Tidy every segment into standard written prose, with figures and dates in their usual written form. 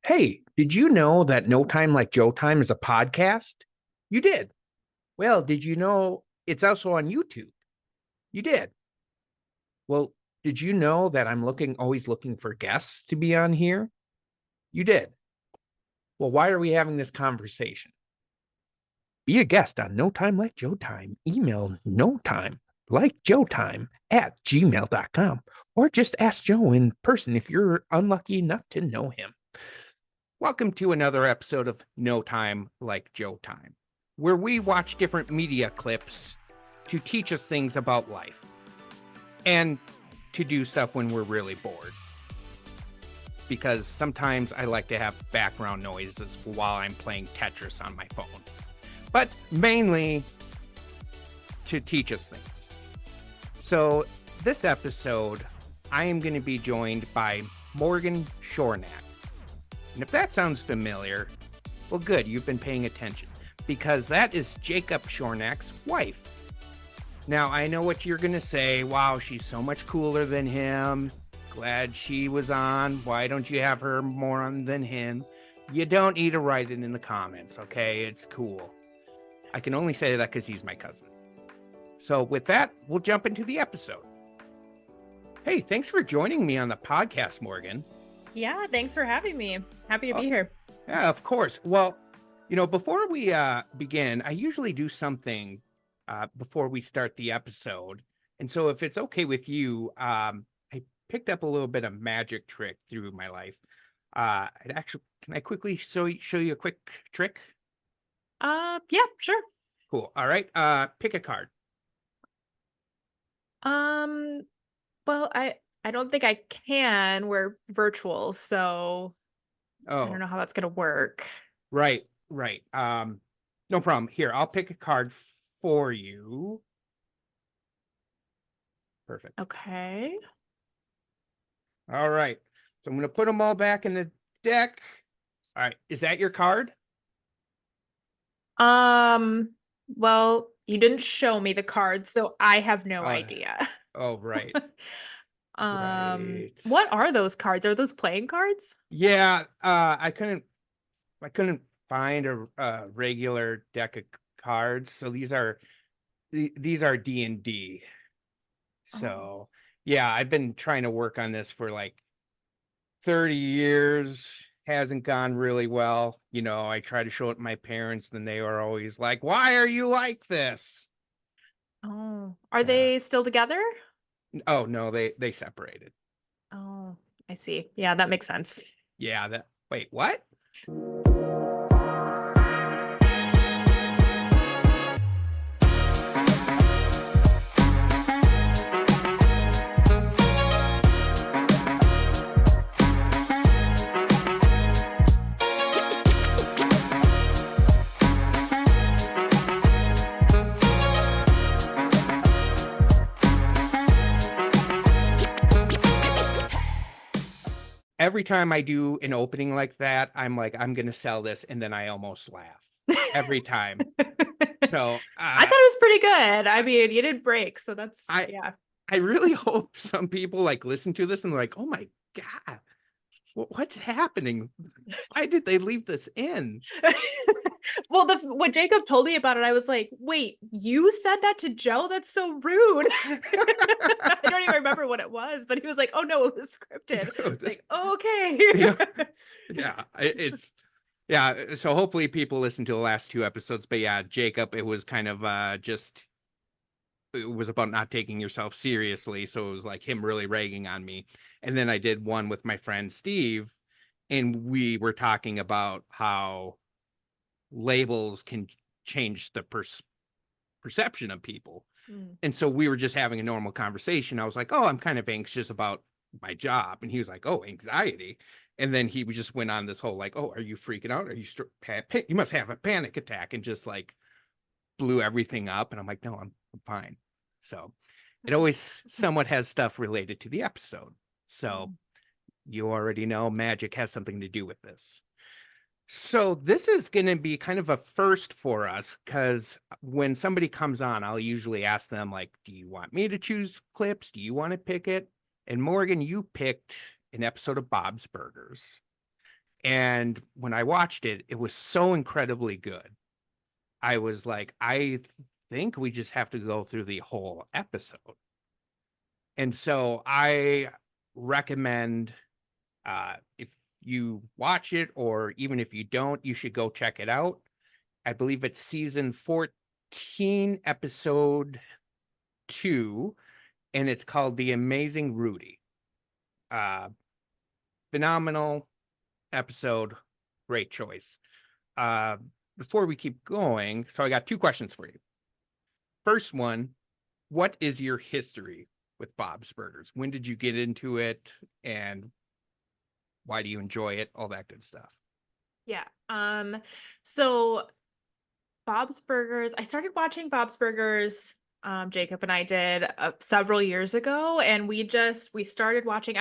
Hey, did you know that No Time Like Joe Time is a podcast? You did. Well, did you know it's also on YouTube? You did. Well, did you know that I'm always looking for guests to be on here? You did. Well, why are we having this conversation? Be a guest on No Time Like Joe Time. Email no time like Joe Time at gmail.com or just ask Joe in person if you're unlucky enough to know him. Welcome to another episode of No Time Like Joe Time, where we watch different media clips to teach us things about life and to do stuff when we're really bored. Because sometimes I like to have background noises while I'm playing Tetris on my phone, but mainly to teach us things. So this episode, I am going to be joined by Morgan Shornack. And if that sounds familiar, well, good, you've been paying attention, because that is Jacob Schornack's wife. Now, I know what you're going to say. Wow, she's so much cooler than him. Glad she was on. Why don't you have her more on than him? You don't need to write it in the comments, okay? It's cool. I can only say that because he's my cousin. So with that, we'll jump into the episode. Hey, thanks for joining me on the podcast, Morgan. Yeah, thanks for having me. Happy to be here. Yeah, of course. Well, before we begin, I usually do something before we start the episode. And so if it's okay with you, I picked up a little bit of magic trick through my life. Can I quickly show you a quick trick? Yeah, sure. Cool. All right. Pick a card. Well, I don't think I can. We're virtual, so I don't know how that's gonna work. Right. No problem. Here, I'll pick a card for you. Perfect. Okay. All right. So I'm going to put them all back in the deck. All right. Is that your card? Well, you didn't show me the cards, so I have no idea. Oh, right. Right. What are those cards? Are those playing cards? Yeah, I couldn't find a regular deck of cards, so these are D&D. So, yeah, I've been trying to work on this for like 30 years. Hasn't gone really well. I try to show it to my parents, and they are always like, "Why are you like this?" Oh, are they still together? Oh, no, they separated. Oh, I see. Yeah, that makes sense. Yeah, wait, what? Every time I do an opening like that, I'm like, I'm going to sell this. And then I almost laugh every time. So I thought it was pretty good. I mean, you didn't break. So yeah. I really hope some people listen to this and they're like, oh my God, what's happening? Why did they leave this in? Well, when Jacob told me about it, I was like, wait, you said that to Joe? That's so rude. I don't even remember what it was, but he was like, oh no, it was scripted. It's like, okay. Yeah. So hopefully people listen to the last two episodes, but yeah, Jacob, it was kind of it was about not taking yourself seriously. So it was like him really ragging on me. And then I did one with my friend Steve, and we were talking about how labels can change the perception of people. And so we were just having a normal conversation. I was like, oh, I'm kind of anxious about my job. And he was like, oh, anxiety. And then he just went on this whole oh, are you freaking out? Are you you must have a panic attack, and just blew everything up. And I'm like, no, I'm fine. So it always somewhat has stuff related to the episode. So you already know magic has something to do with this. So this is going to be kind of a first for us, because when somebody comes on, I'll usually ask them do you want me to choose clips? Do you want to pick it? And Morgan, you picked an episode of Bob's Burgers. And when I watched it, it was so incredibly good. I was like, think we just have to go through the whole episode. And so I recommend, if you watch it, or even if you don't, you should go check it out. I believe it's season 14, episode 2, and it's called The Amazing Rudy. Uh, Phenomenal episode. Great choice. Uh, Before we keep going, so I got 2 questions for you. First one, what is your history with Bob's Burgers? When did you get into it, and why do you enjoy it? All that good stuff. Yeah. So Bob's Burgers, I started watching Bob's Burgers, Jacob and I did several years ago, and we started watching.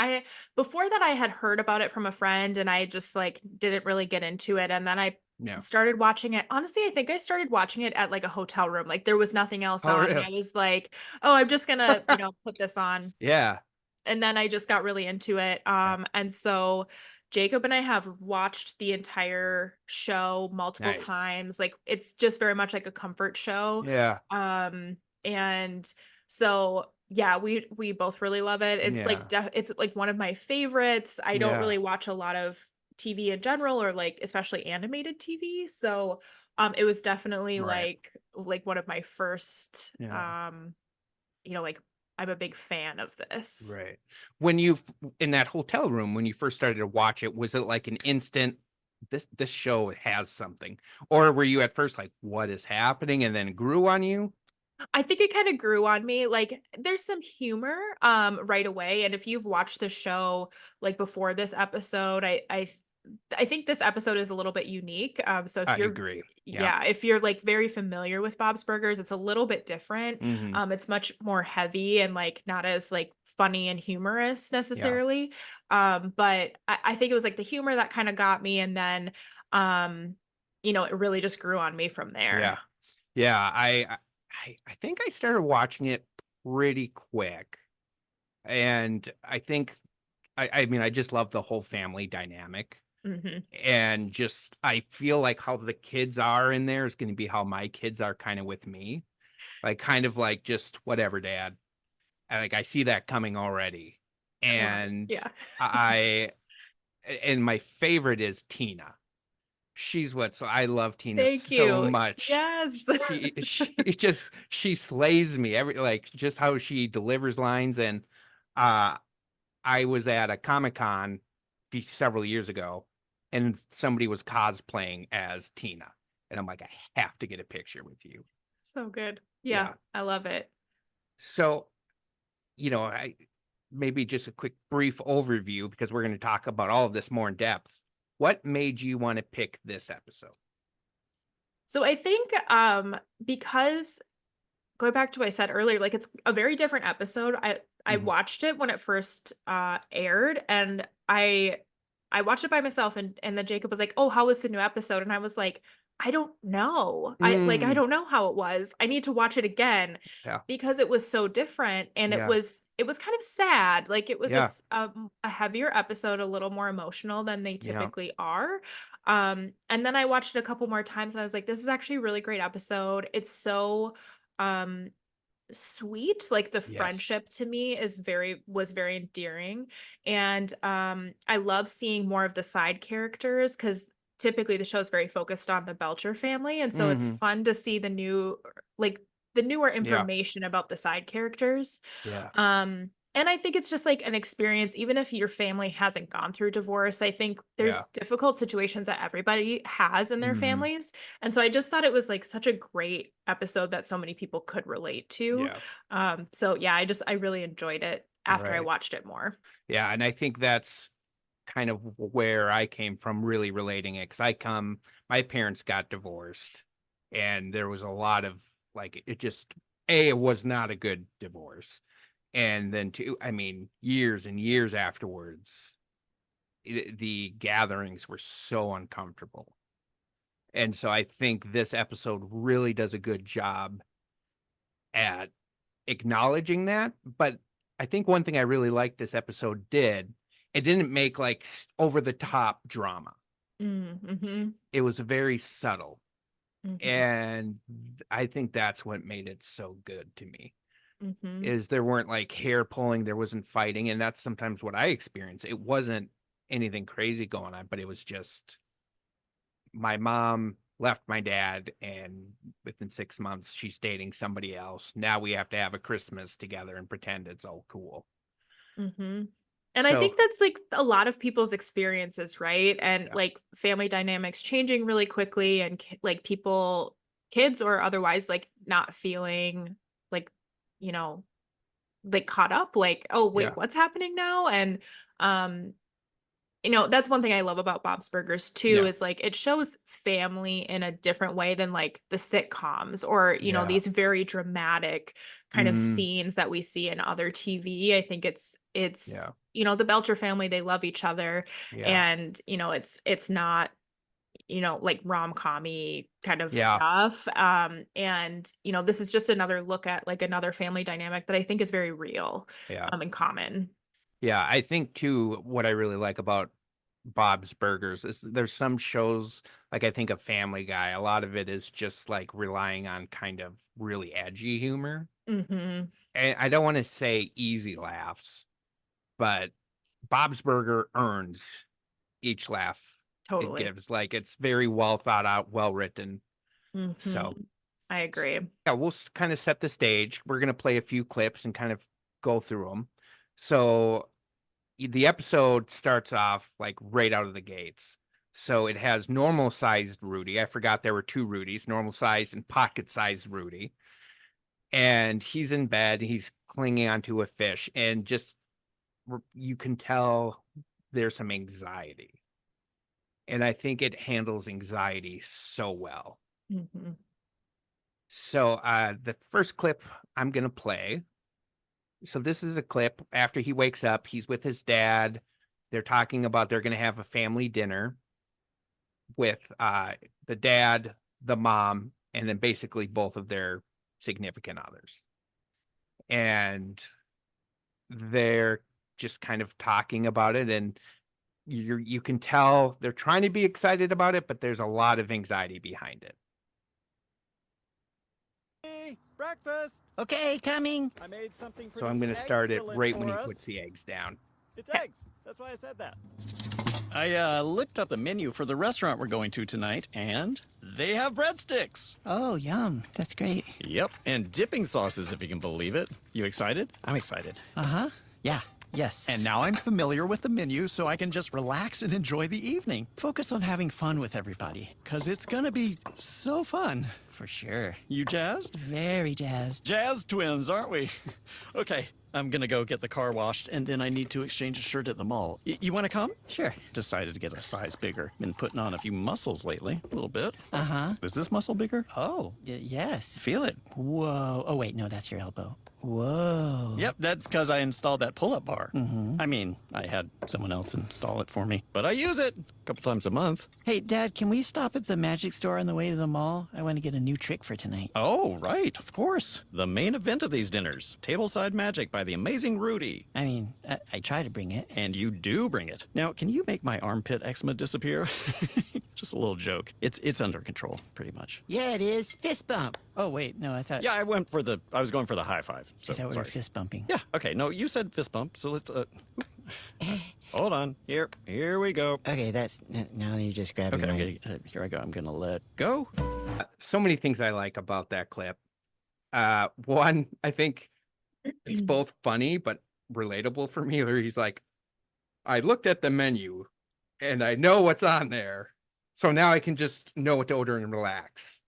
Before that I had heard about it from a friend, and I just like didn't really get into it, and then I Yeah. started watching it. Honestly, I think I started watching it at like a hotel room. Like there was nothing else Oh, on, and really? I was like, "Oh, I'm just gonna, put this on." Yeah. And then I just got really into it. Yeah. And so Jacob and I have watched the entire show multiple Nice. times. Like it's just very much like a comfort show. Yeah. And so yeah, we both really love it. Yeah. It's like one of my favorites. I don't Yeah. really watch a lot of TV in general, or like especially animated TV. So it was definitely Right. like one of my first Yeah. like I'm a big fan of this. Right. When you in that hotel room, when you first started to watch it, was it like an instant, this show has something? Or were you at first like, what is happening? And then it grew on you? I think it kind of grew on me. Like there's some humor right away, and if you've watched the show like before this episode, I think this episode is a little bit unique. So if I you're agree. Yeah. yeah, if you're like very familiar with Bob's Burgers, it's a little bit different. Hmm. It's much more heavy and like not as like funny and humorous Yeah. necessarily. But I think it was like the humor that kind of got me, and then um, it really just grew on me from there. Yeah. Yeah. I think I started watching it pretty quick. And I think I mean, I just love the whole family dynamic. Hmm. And just I feel like how the kids are in there is gonna be how my kids are kind of with me. Like, kind of like, just whatever, dad. And, like, I see that coming already. I love it. And Yeah. I and my favorite is Tina. So I love Tina Thank so you. much. Yes. She slays me, like, just how she delivers lines. And uh I was at a Comic-Con several years ago, and somebody was cosplaying as Tina, and I'm like, I have to get a picture with you. So good. Yeah, Yeah. I love it. So, I maybe just a quick brief overview, because we're going to talk about all of this more in depth. What made you want to pick this episode? So I think because going back to what I said earlier, like it's a very different episode. I Mhm. watched it when it first aired, and I watched it by myself, and then Jacob was like, "Oh, how was the new episode?" And I was like, "I don't know. I Mm, don't know how it was. I need to watch it again yeah. because it was so different, and Yeah. it was kind of sad. Like it was Yeah. a heavier episode, a little more emotional than they Yeah. typically are. And then I watched it a couple more times, and I was like, this is actually a really great episode. It's so um sweet. Like the Yes. friendship to me was very endearing. And I love seeing more of the side characters, because typically the show is very focused on the Belcher family, and so it's Mhm. fun to see like the newer Yeah. information about the side characters. Yeah. And I think it's just like an experience, even if your family hasn't gone through divorce. I think Yeah. there's difficult situations that everybody has in their Mhm. families. And so I just thought it was like such a great episode that so many people could relate to. Yeah. So yeah, I really enjoyed it after I Right. watched it more. Yeah, and I think that's kind of where I came from, really relating it, because my parents got divorced, and there was a lot of, like, it just, it was not a good divorce. And then two, I mean, years and years afterwards, the gatherings were so uncomfortable. And so I think this episode really does a good job at acknowledging that. But I think one thing I really liked this episode did, it didn't make like over the top drama. Mm-hmm. It was very subtle. Mm-hmm. And I think that's what made it so good to me. Mm-hmm. Is there weren't like hair pulling, there wasn't fighting, and that's sometimes what I experience. It wasn't anything crazy going on, but it was just my mom left my dad, and within 6 months she's dating somebody else. Now we have to have a Christmas together and pretend it's all cool. Mm-hmm. And I So think that's like a lot of people's experiences, right? And yeah. like family dynamics changing really quickly, and like people, kids or otherwise, like not feeling like, you know, like caught up, like, oh, Yeah. wait, what's happening now? And, um, that's one thing I love about Bob's Burgers too, Yeah. is like it shows family in a different way than like the sitcoms or, Yeah. these very dramatic kind of Mhm. scenes that we see in other TV. I think it's Yeah. the Belcher family, they love each other, Yeah. and it's not like rom-commy kind of Yeah. stuff. And this is just another look at like another family dynamic that I think is very real, Yeah. and common. Yeah, I think too, what I really like about Bob's Burgers is there's some shows, like I think of Family Guy, a lot of it is just like relying on kind of really edgy humor. Hmm. And I don't want to say easy laughs, but Bob's Burger earns each laugh it Totally. gives. Like it's very well thought out, well written. Hmm. So I agree. yeah, we'll kind of set the stage. We're gonna play a few clips and kind of go through them. So the episode starts off like right out of the gates. So it has normal sized Rudy. I forgot there were two Rudys, normal sized and pocket sized Rudy. And he's in bed, he's clinging onto a fish, and just you can tell there's some anxiety. And I think it handles anxiety so well. Hmm. So the first clip I'm gonna play. So this is a clip after he wakes up, he's with his dad. They're talking about they're gonna have a family dinner with the dad, the mom, and then basically both of their significant others. And they're just kind of talking about it, and you can tell they're trying to be excited about it, but there's a lot of anxiety behind it. Hey, breakfast! Okay, coming. I made something So pretty I'm going to start it excellent right when for he us. puts the eggs down. It's eggs. That's why I said that. I looked up the menu for the restaurant we're going to tonight, and they have breadsticks. Oh, yum. That's great. Yep, and dipping sauces, if you can believe it. You excited? I'm excited. Uh-huh. Yeah. Yes. And now I'm familiar with the menu, so I can just relax and enjoy the evening. focus on having fun with everybody. Because it's gonna be so fun. For sure. You jazzed? Very jazzed. Jazz twins, aren't we? Okay, I'm gonna go get the car washed, and then I need to exchange a shirt at the mall. You wanna come? Sure. Decided to get a size bigger. Been putting on a few muscles lately, a little bit. Uh-huh. Is this muscle bigger? Oh, yes. Feel it. Whoa. Oh, wait. No, that's your elbow. Whoa. Yep, that's because I installed that pull-up bar. I mean, I had someone else install it for me, but I use it a couple times a month. Hey, Dad, can we stop at the magic store on the way to the mall? I want to get a new trick for tonight. Oh, right, of course. The main event of these dinners, Tableside Magic by the Amazing Rudy. I mean, I try to bring it. And you do bring it. Now, can you make my armpit eczema disappear? Just a little joke. It's under control, pretty much. Yeah, it is. Fist bump. Oh, wait. No, I thought... Yeah, I was going for the high five. So, Is that what we're sorry. fist bumping? Yeah, okay, no, you said fist bump, so let's, hold on. Here we go. Okay, that's... Now you're just grabbing Okay, here I go. I'm gonna let go. So many things I like about that clip. One, I think it's both funny but relatable for me, where he's like, I looked at the menu and I know what's on there. So now I can just know what to order and relax.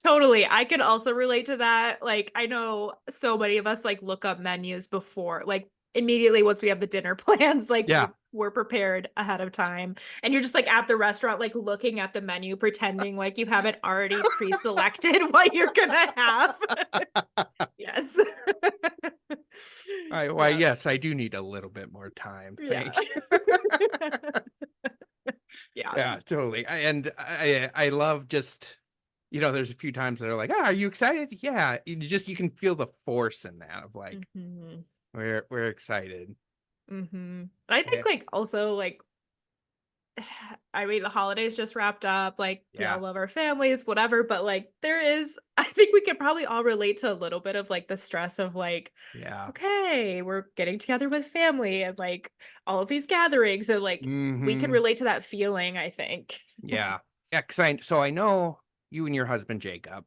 Totally. I can also relate to that. Like, I know so many of us like look up menus before, like immediately once we have the dinner plans, like Yeah. we're prepared ahead of time. And you're just like at the restaurant, like looking at the menu, pretending like you have it already pre-selected what you're gonna have. Yes. All right. Why, Yeah. yes, I do need a little bit more time. Yeah. Thank you. Yeah. Yeah, totally. I love just, there's a few times that are like, are you excited? Yeah. You can feel the force in that of like, Mhm. we're excited. Mhm. I think like also like I mean, the holidays just wrapped up, like, we Yeah. all love our families, whatever, but, like, I think we could probably all relate to a little bit of, like, the stress of, like, Yeah. okay, we're getting together with family and, like, all of these gatherings and, like, we can Hmm. relate to that feeling, I think. Yeah. Yeah. So I know you and your husband Jacob.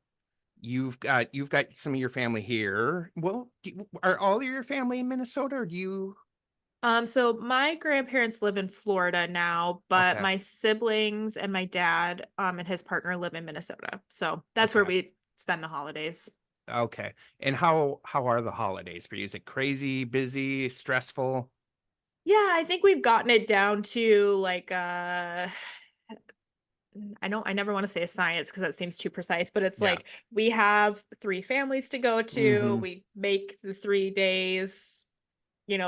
You've got some of your family here. Well, are all of your family in Minnesota, or do you? So my grandparents live in Florida now, but Okay. my siblings and my dad, and his partner live in Minnesota. So that's where Okay. we spend the holidays. Okay. And how are the holidays for you? Is it crazy, busy, stressful? Yeah, I think we've gotten it down to like I never want to say a science because that seems too precise, but it's Yeah. like we have 3 families to go to. Hmm. We make the 3 days,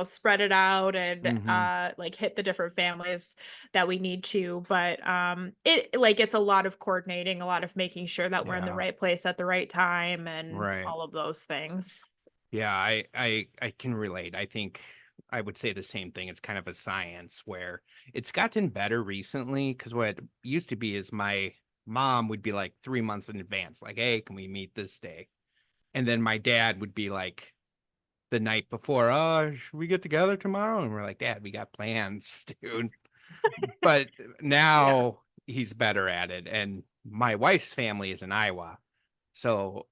spread it out and Hmm. like hit the different families that we need to. But it's a lot of coordinating, a lot of making sure that we're in the Yeah. right place at the right time and Right. all of those things. Yeah, I can relate. I think I would say the same thing. It's kind of a science where it's gotten better recently, because what used to be is my mom would be like 3 months in advance, like, hey, can we meet this day? And then my dad would be like the night before, oh, should we get together tomorrow? And we're like, Dad, we got plans, dude. But Yeah. now he's better at it. And my wife's family is in Iowa. So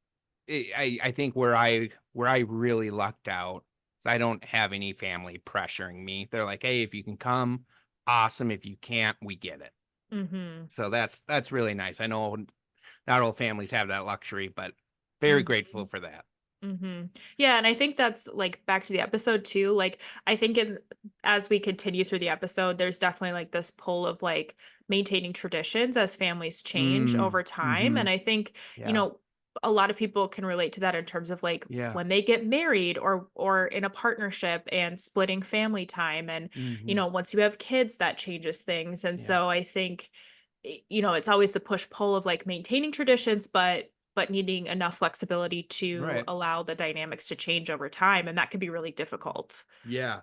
I think where I really lucked out is I don't have any family pressuring me. They're like, hey, if you can come, awesome. If you can't, we get it. Mm-hmm. So that's really nice. I know not all families have that luxury, but very grateful for that. Mhm. Yeah, and I think that's, like, back to the episode too, like, I think as we continue through the episode, there's definitely, like, this pull of, like, maintaining traditions as families change Mm, over time, mm-hmm. and I think, Yeah. a lot of people can relate to that in terms of, like, Yeah. when they get married or in a partnership and splitting family time, and, Mm-hmm. once you have kids, that changes things, and Yeah. so I think, it's always the push-pull of, like, maintaining traditions, but needing enough flexibility to Right. allow the dynamics to change over time, and that can be really difficult. Yeah.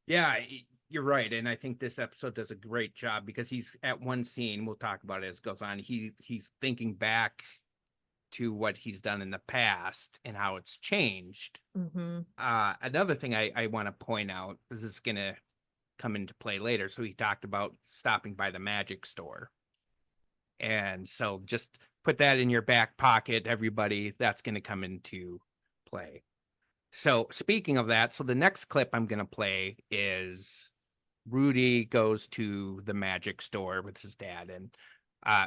Yeah, you're right, and I think this episode does a great job because he's at one scene. We'll talk about it as it goes on. He's thinking back to what he's done in the past and how it's changed. Mhm. Another thing I want to point out, this is going to come into play later. So he talked about stopping by the magic store, and so just put that in your back pocket, everybody. That's going to come into play. So speaking of that, so the next clip I'm going to play is Rudy goes to the magic store with his dad, and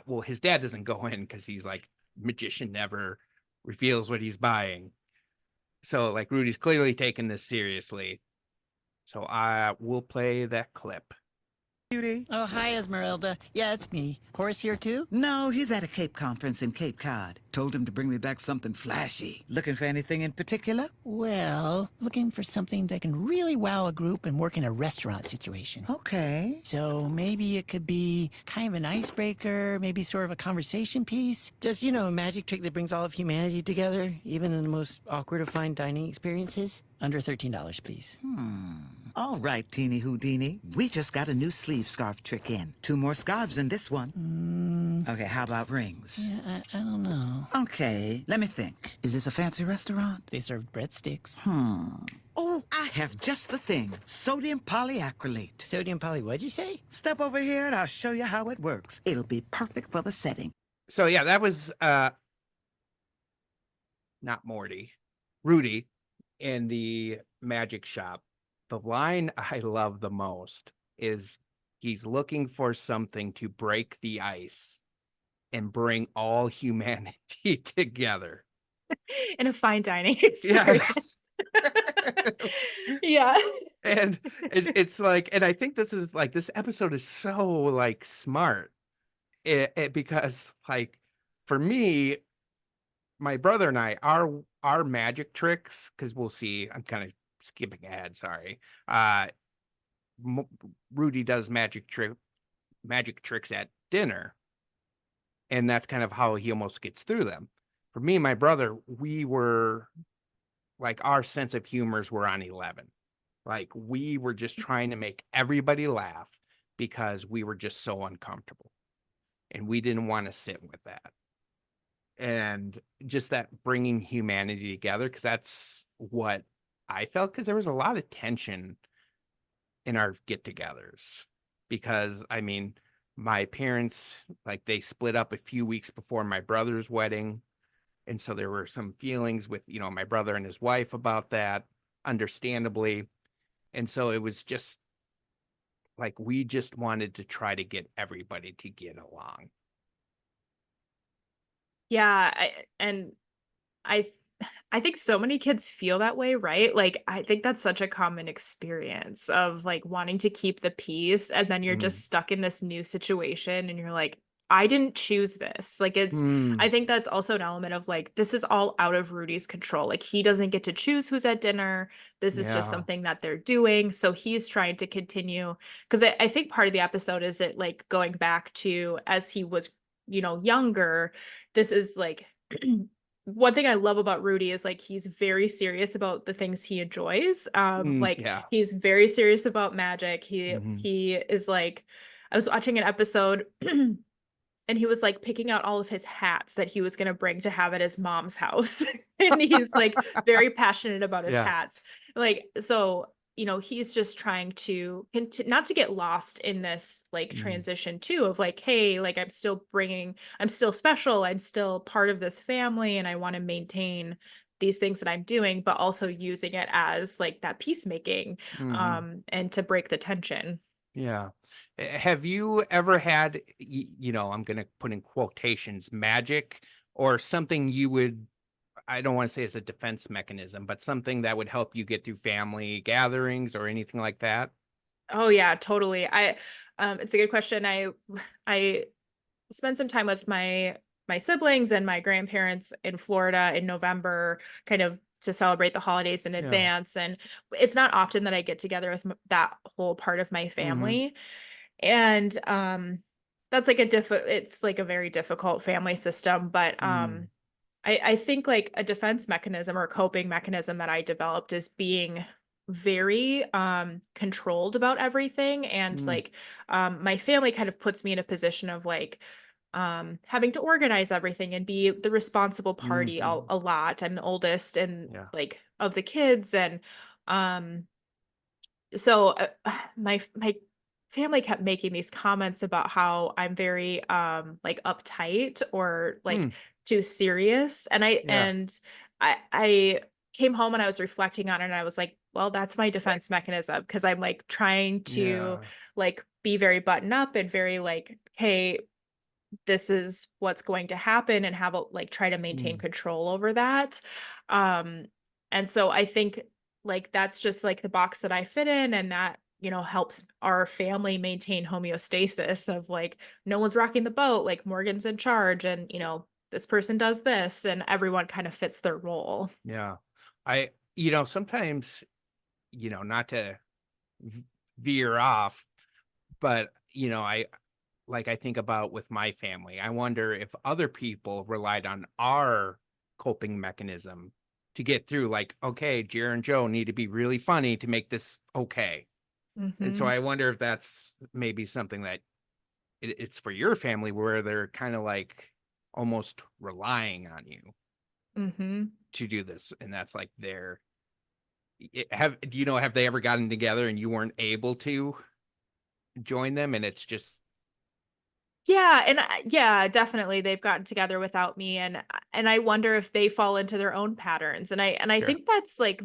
well, his dad doesn't go in because he's like, magician never reveals what he's buying. So like Rudy's clearly taking this seriously. So I will play that clip. Beauty? Oh, hi, Esmeralda. Yeah, it's me. Horace here, too? No, he's at a Cape conference in Cape Cod. Told him to bring me back something flashy. Looking for anything in particular? Well, looking for something that can really wow a group and work in a restaurant situation. Okay. So maybe it could be kind of an icebreaker, maybe sort of a conversation piece. Just, a magic trick that brings all of humanity together, even in the most awkward of fine dining experiences. Under $13, please. All right, Teeny Houdini. We just got a new sleeve scarf trick in. 2 more scarves in this one. Okay, how about rings? Yeah, I don't know. Okay, let me think. Is this a fancy restaurant? They serve breadsticks. Oh, I have just the thing. Sodium polyacrylate. Sodium poly, what'd you say? Step over here and I'll show you how it works. It'll be perfect for the setting. So yeah, that was not Morty, Rudy in the magic shop. The line I love the most is he's looking for something to break the ice and bring all humanity together. In a fine dining Yeah. experience. Yeah. And it's like, and I think this episode is so like smart. Because like for me, my brother and I, our magic tricks, because we'll see, I'm kind of skipping ahead, sorry. Rudy does magic tricks at dinner, and that's kind of how he almost gets through them. For me and my brother, we were like, our sense of humors were on 11. Like we were just trying to make everybody laugh. because we were just so uncomfortable and we didn't want to sit with that. And just that bringing humanity together, because that's what I felt, because there was a lot of tension in our get-togethers. Because I mean, my parents, like, they split up a few weeks before my brother's wedding, and so there were some feelings with, you know, my brother and his wife about that, understandably. And so it was just like we just wanted to try to get everybody to get along. Yeah, and I th- I think so many kids feel that way, right? Like I think that's such a common experience of like wanting to keep the peace and then you're Mm. just stuck in this new situation and you're like I didn't choose this. Like I Mm. think that's also an element of like this is all out of Rudy's control. Like he doesn't get to choose who's at dinner. This is just Yeah. something that they're doing. So he's trying to continue because I think part of the episode is it like going back to as he was, younger. This is like one thing I love about Rudy is like he's very serious about the things he enjoys. Like Yeah. he's very serious about magic. He Mhm. he is like I was watching an episode and he was like picking out all of his hats that he was going to bring to have at his mom's house. And he's like very passionate about his Yeah. hats. Like so he's just trying to not to get lost in this like Mm. transition too of like hey like I'm still special, I'm still part of this family and I want to maintain these things that I'm doing but also using it as like that peacemaking Mhm. and to break the tension. Yeah. Have you ever had, I'm going to put in quotations, magic, or something you would, I don't want to say it's a defense mechanism, but something that would help you get through family gatherings or anything like that? Oh yeah, totally. It's a good question. I spent some time with my siblings and my grandparents in Florida in November, kind of to celebrate the holidays in Yeah. advance. And it's not often that I get together with that whole part of my Mhm. family. And that's like it's like a very difficult family system. But Mm. I think like a defense mechanism or a coping mechanism that I developed is being very controlled about everything and Mm. like my family kind of puts me in a position of like having to organize everything and be the responsible party Mhm. a lot. I'm the oldest and Yeah. like of the kids and um so my family kept making these comments about how I'm very like uptight or like Mm. too serious and Yeah. I came home and I was reflecting on it and I was like well that's my defense mechanism because I'm like trying to Yeah. like be very button up and very like okay this is what's going to happen and have a like try to maintain Mm. control over that um and so I think like that's just like the box that I fit in and that helps our family maintain homeostasis of like no one's rocking the boat like Morgan's in charge and this person does this and everyone kind of fits their role. Yeah. Sometimes, not to v- veer off, but, I think about with my family, I wonder if other people relied on our coping mechanism to get through, like, okay, Jer and Joe need to be really funny to make this okay. And so Mhm. I wonder if that's maybe something that it's for your family where they're kind of like almost relying on you Mhm. to do this. And that's like have they ever gotten together and you weren't able to join them? And it's just, Yeah, and yeah, definitely they've gotten together without me and I wonder if they fall into their own patterns. And I sure. think that's like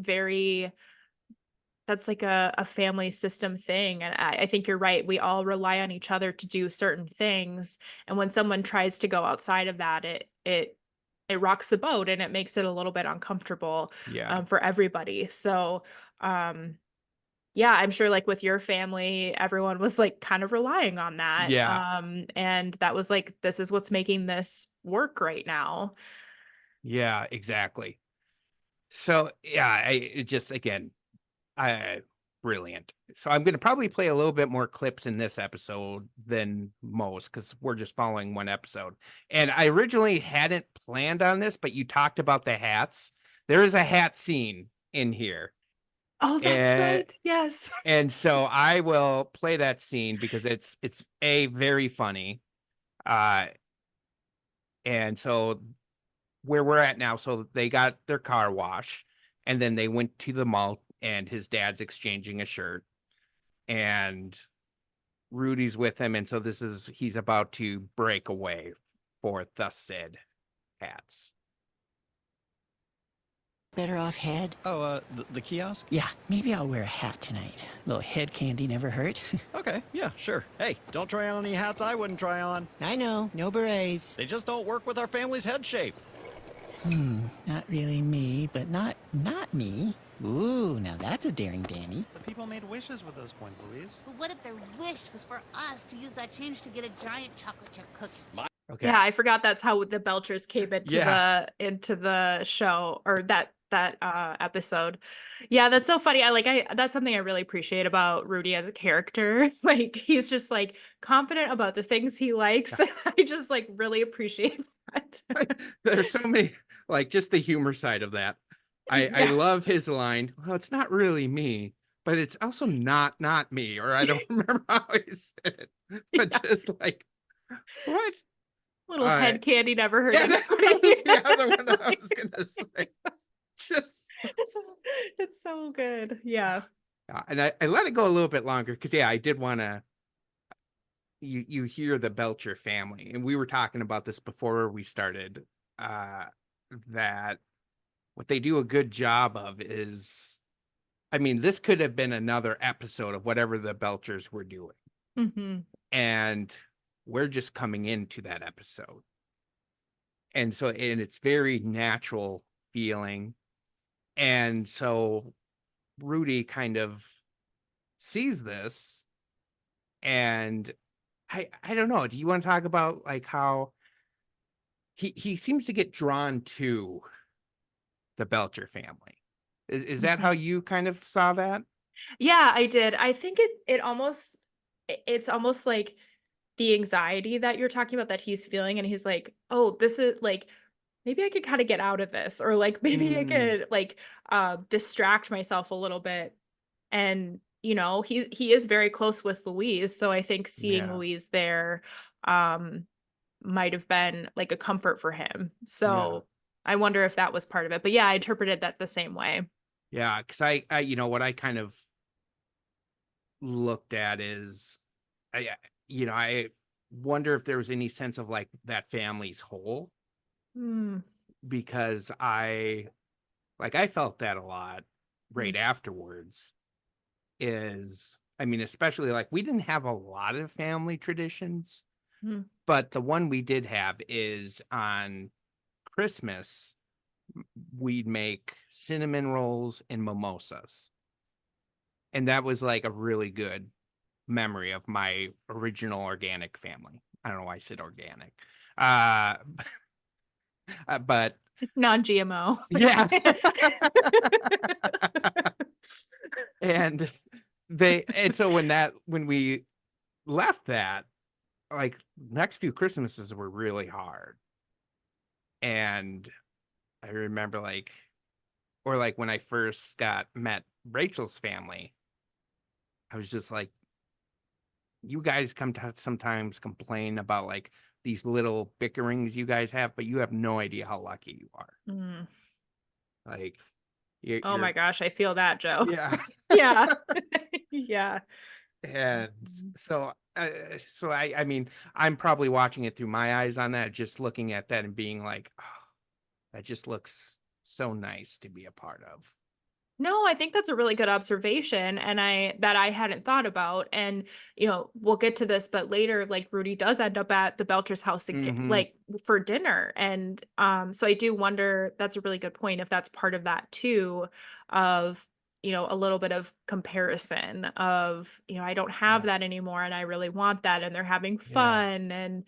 that's like a family system thing. And I think you're right. We all rely on each other to do certain things. And when someone tries to go outside of that, it rocks the boat and it makes it a little bit uncomfortable Yeah. for everybody. So um yeah, I'm sure like with your family, everyone was like kind of relying on that. Yeah. And that was like, this is what's making this work right now. Yeah, exactly. So yeah, it just again, I brilliant. So I'm gonna probably play a little bit more clips in this episode than most because we're just following one episode. And I originally hadn't planned on this, but you talked about the hats. There is a hat scene in here. Oh, that's And right. Yes. and so I will play that scene because it's a very funny. Uh and so where we're at now, so they got their car wash and then they went to the mall and his dad's exchanging a shirt and Rudy's with him, and so he's about to break away for thus said hats. Better off head? Oh, the kiosk? Yeah, maybe I'll wear a hat tonight. A little head candy never hurt. Okay, yeah, sure. Hey, don't try on any hats I wouldn't try on. I know, no berets. They just don't work with our family's head shape. Not really me, but not me. Ooh, now that's a daring Danny. The people made wishes with those coins, Louise. But what if their wish was for us to use that change to get a giant chocolate chip cookie? Okay. Yeah, I forgot that's how the Belchers came into the show, or that episode. Yeah, that's so funny. That's something I really appreciate about Rudy as a character. Like he's just like confident about the things he likes. I just like really appreciate that. There's so many, like, just the humor side of that. I love his line. Well, it's not really me, but it's also not me. Or I don't remember how he said it, but just like, what? Little head candy never hurt Yeah, that anybody. was the other one that I was gonna say. Just It's so good. Yeah. and I let it go a little bit longer because I did want to. You hear the Belcher family, and we were talking about this before we started. That what they do a good job of is, I mean, this could have been another episode of whatever the Belchers were doing, and we're just coming into that episode, and it's very natural feeling. And so Rudy kind of sees this, and I don't know. Do you want to talk about like how he seems to get drawn to the Belcher family? Is that how you kind of saw that? Yeah, I did. I think it's almost like the anxiety that you're talking about that he's feeling, and he's like, oh, this is like, maybe I could kind of get out of this, or like maybe I could like distract myself a little bit. And he is very close with Louise, so I think seeing Louise there might have been like a comfort for him. So I wonder if that was part of it. But yeah, I interpreted that the same way. Yeah, because I what I kind of looked at is I wonder if there was any sense of like that family's whole, because I felt that a lot right afterwards. I mean, especially like we didn't have a lot of family traditions, but the one we did have is on Christmas, we'd make cinnamon rolls and mimosas. And that was like a really good memory of my original organic family. I don't know why I said organic. But Non-GMO. yeah. and so when we left that, like next few Christmases were really hard. And I remember like when I first met Rachel's family, I was just like, you guys come to sometimes complain about like these little bickerings you guys have, but you have no idea how lucky you are. Like, oh my gosh, I feel that, Joe. Yeah. Yeah. Yeah. And so I mean, I'm probably watching it through my eyes on that, just looking at that and being like, oh, that just looks so nice to be a part of. No, I think that's a really good observation, and I hadn't thought about. And we'll get to this, but later, like Rudy does end up at the Belcher's house again, like for dinner, and so I do wonder. That's a really good point. If that's part of that too, of a little bit of comparison of I don't have that anymore, and I really want that, and they're having fun, and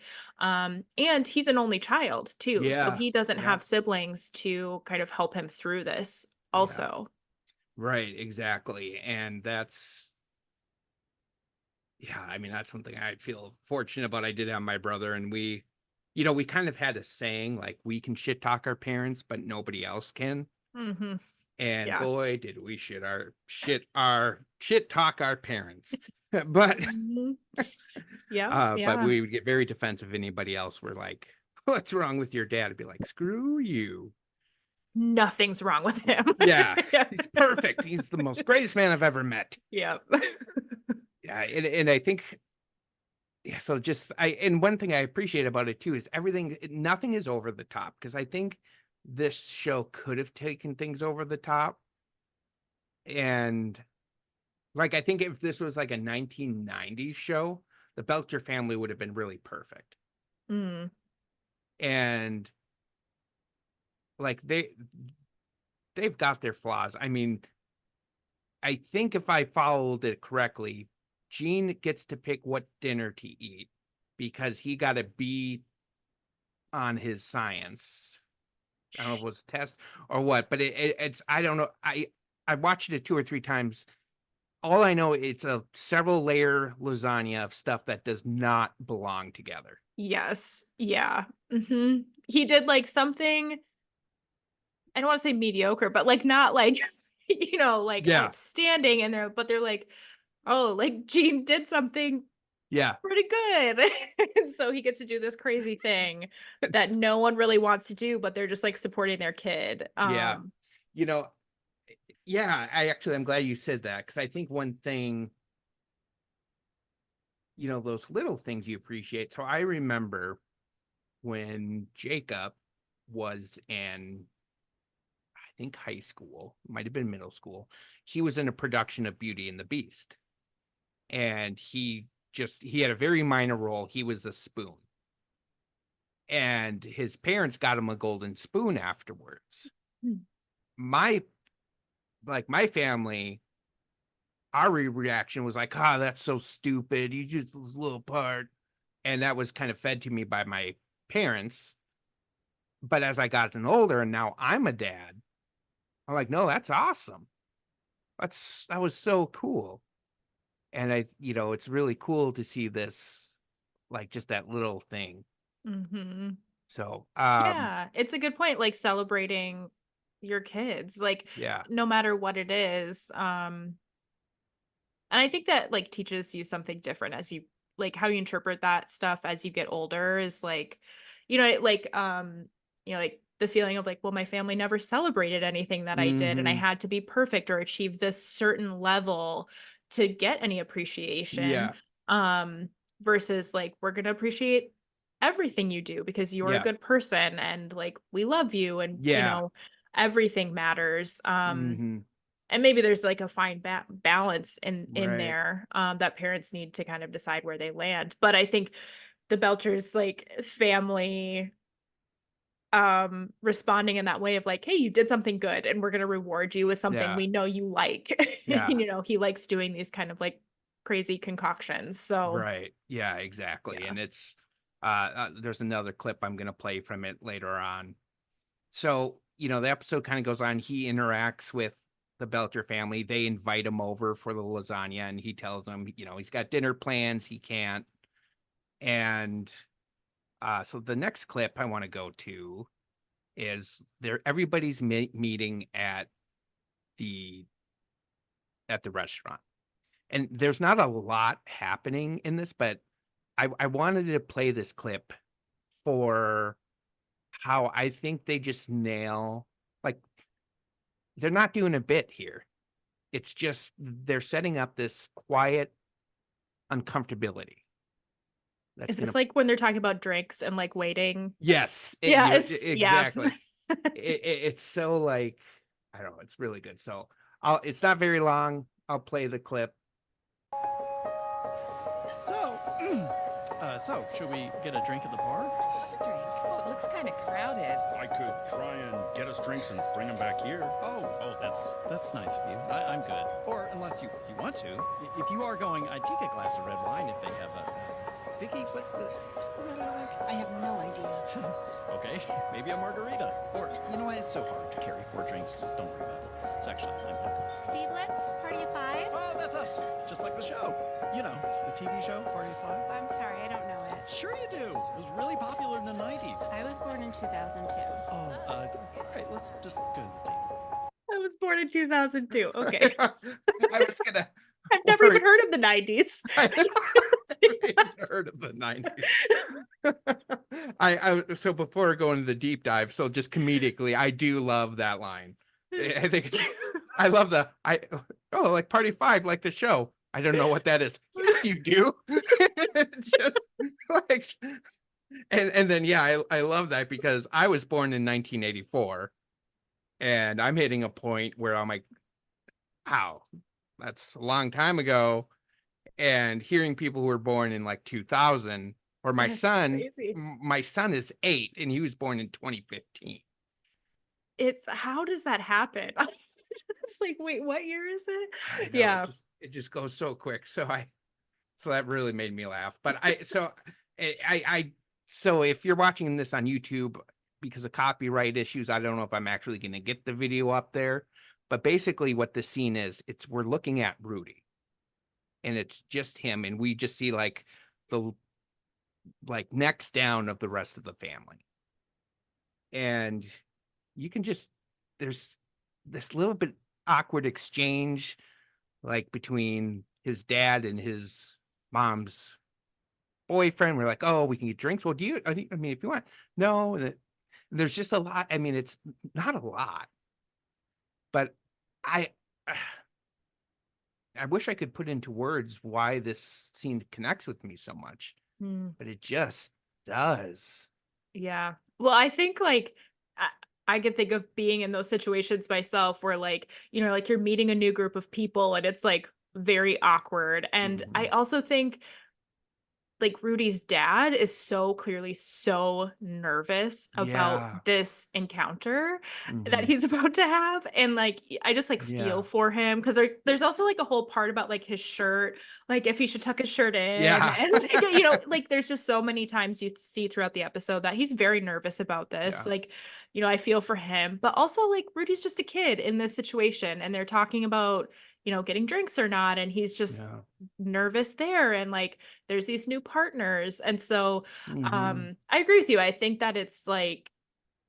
he's an only child too, so he doesn't have siblings to kind of help him through this also. Right, exactly. And that's, I mean, that's something I feel fortunate about. I did have my brother, and we kind of had a saying, like, we can shit talk our parents, but nobody else can. And Yeah. boy, did we shit talk our parents. But Mhm. Yeah. but Yeah. we would get very defensive if anybody else were like, what's wrong with your dad? I'd be like, screw you. Nothing's wrong with him. Yeah, he's perfect. He's the most greatest man I've ever met. Yep. Yeah, and I think, yeah, so and one thing I appreciate about it too is nothing is over the top, because I think this show could have taken things over the top. And like, I think if this was like a 1990s show, the Belcher family would have been really perfect. Mm. And like, they've got their flaws. I mean, I think if I followed it correctly, Gene gets to pick what dinner to eat because he got a B on his science. I don't know if it was a test or what, but it's, I don't know. I watched it 2 or 3 times. All I know, it's a several layer lasagna of stuff that does not belong together. Yes. Yeah. Hmm. He did like something, I don't want to say mediocre, but like not like, like Yeah. outstanding. And they're like, oh, like Gene did something Yeah. pretty good. And so he gets to do this crazy thing that no one really wants to do, but they're just like supporting their kid. Yeah. Yeah, I'm glad you said that, because I think one thing, those little things you appreciate. So I remember when Jacob was in, I think, high school, might have been middle school, he was in a production of Beauty and the Beast. And he had a very minor role. He was a spoon. And his parents got him a golden spoon afterwards. My family, our reaction was like, that's so stupid. You just this little part. And that was kind of fed to me by my parents. But as I gotten older and now I'm a dad, I'm like, no, that's awesome. That was so cool. And it's really cool to see this, like, just that little thing. Mm-hmm. So, yeah, it's a good point. Like celebrating your kids, like, yeah, no matter what it is. And I think that like teaches you something different as you like how you interpret that stuff as you get older is like, like the feeling of like, well, my family never celebrated anything that I did and I had to be perfect or achieve this certain level to get any appreciation. yeah, Versus like, we're going to appreciate everything you do because you're a yeah, good person and like, we love you and, yeah, everything matters. mm-hmm, And maybe there's like a fine balance in right, there that parents need to kind of decide where they land. But I think the Belchers like family responding in that way of like, hey, you did something good and we're going to reward you with something yeah, we know you like. yeah, He likes doing these kind of like crazy concoctions. So right, yeah, exactly. yeah. And it's there's another clip I'm gonna play from it later on. So, the episode kind of goes on. He interacts with the Belcher family. They invite him over for the lasagna, and he tells them, he's got dinner plans. He can't. And so the next clip I want to go to is everybody's meeting at the restaurant. And there's not a lot happening in this, but I wanted to play this clip for how I think they just nail, like, they're not doing a bit here. It's just they're setting up this quiet uncomfortability. Is this like when they're talking about drinks and like waiting? Yes, Yeah, exactly. It's so, like, I don't know, it's really good. So it's not very long. I'll play the clip. So should we get a drink at the bar? A drink? Oh, it looks kind of crowded. I could try and get us drinks and bring them back here. Oh, that's nice of you. I'm good. Or unless you want to. If you are going, I'd take a glass of red wine if they have a... Vicky, what's the red I like? I have no idea. Okay, maybe a margarita. Or, you know what, it's so hard to carry 4 drinks. Just don't worry about it. It's actually, I'm good. Stevelets, Party of 5? Oh, that's us. Just like the show. You know, the TV show, Party of 5. I'm sorry, I don't know it. Sure you do. It was really popular in the 90s. I was born in 2002. Oh, all right, let's just go to the table. I was born in 2002. Okay. I was gonna. I've never even heard of the 90s. I haven't heard of the 90s. So before going to the deep dive, so just comedically, I do love that line. I think I love like Party 5, like the show. I don't know what that is. Yes, you do. Just like, and then I love that because I was born in 1984, and I'm hitting a point where I'm like, wow, that's a long time ago. And hearing people who were born in like 2000, or my That's son, crazy. my son is 8 and he was born in 2015. It's how does that happen? It's like, wait, what year is it? I know, Yeah. it just goes so quick. So that really made me laugh. But so if you're watching this on YouTube, because of copyright issues, I don't know if I'm actually going to get the video up there. But basically what the scene is, we're looking at Rudy. And it's just him, and we just see like the necks down of the rest of the family. And you can just, there's this little bit awkward exchange like between his dad and his mom's boyfriend. We're like, oh, we can get drinks. Well, I mean, if you want. No, there's just a lot. I mean, it's not a lot, but I wish I could put into words why this scene connects with me so much, but it just does. Yeah. Well, I think like I can think of being in those situations myself where like, like you're meeting a new group of people and it's like very awkward. And I also think like Rudy's dad is so clearly so nervous Yeah. about this encounter that Mhm. he's about to have. And like, I just like Yeah. feel for him because there's also like a whole part about like his shirt, like if he should tuck his shirt in. Yeah. And like there's just so many times you see throughout the episode that he's very nervous about this. Yeah. Like, I feel for him, but also like Rudy's just a kid in this situation and they're talking about, getting drinks or not. And he's just Yeah. nervous there. And like, there's these new partners. And so, Mhm. I agree with you. I think that it's like,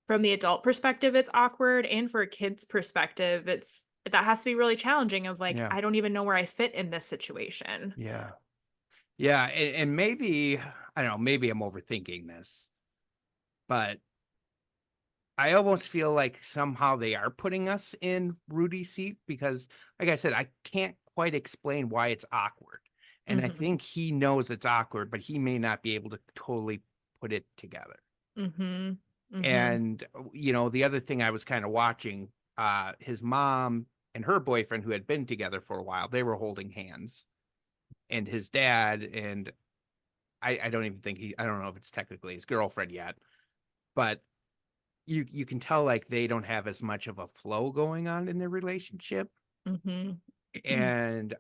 from the adult perspective, it's awkward. And for a kid's perspective, that has to be really challenging of like, Yeah. I don't even know where I fit in this situation. Yeah. Yeah. And maybe, I don't know, maybe I'm overthinking this, but I almost feel like somehow they are putting us in Rudy's seat because, like I said, I can't quite explain why it's awkward. And I Mhm. think he knows it's awkward, but he may not be able to totally put it together. Mhm. Mhm. And, the other thing I was kind of watching, his mom and her boyfriend, who had been together for a while, they were holding hands. And his dad, and I don't even think I don't know if it's technically his girlfriend yet, but you can tell like they don't have as much of a flow going on in their relationship. Mhm. And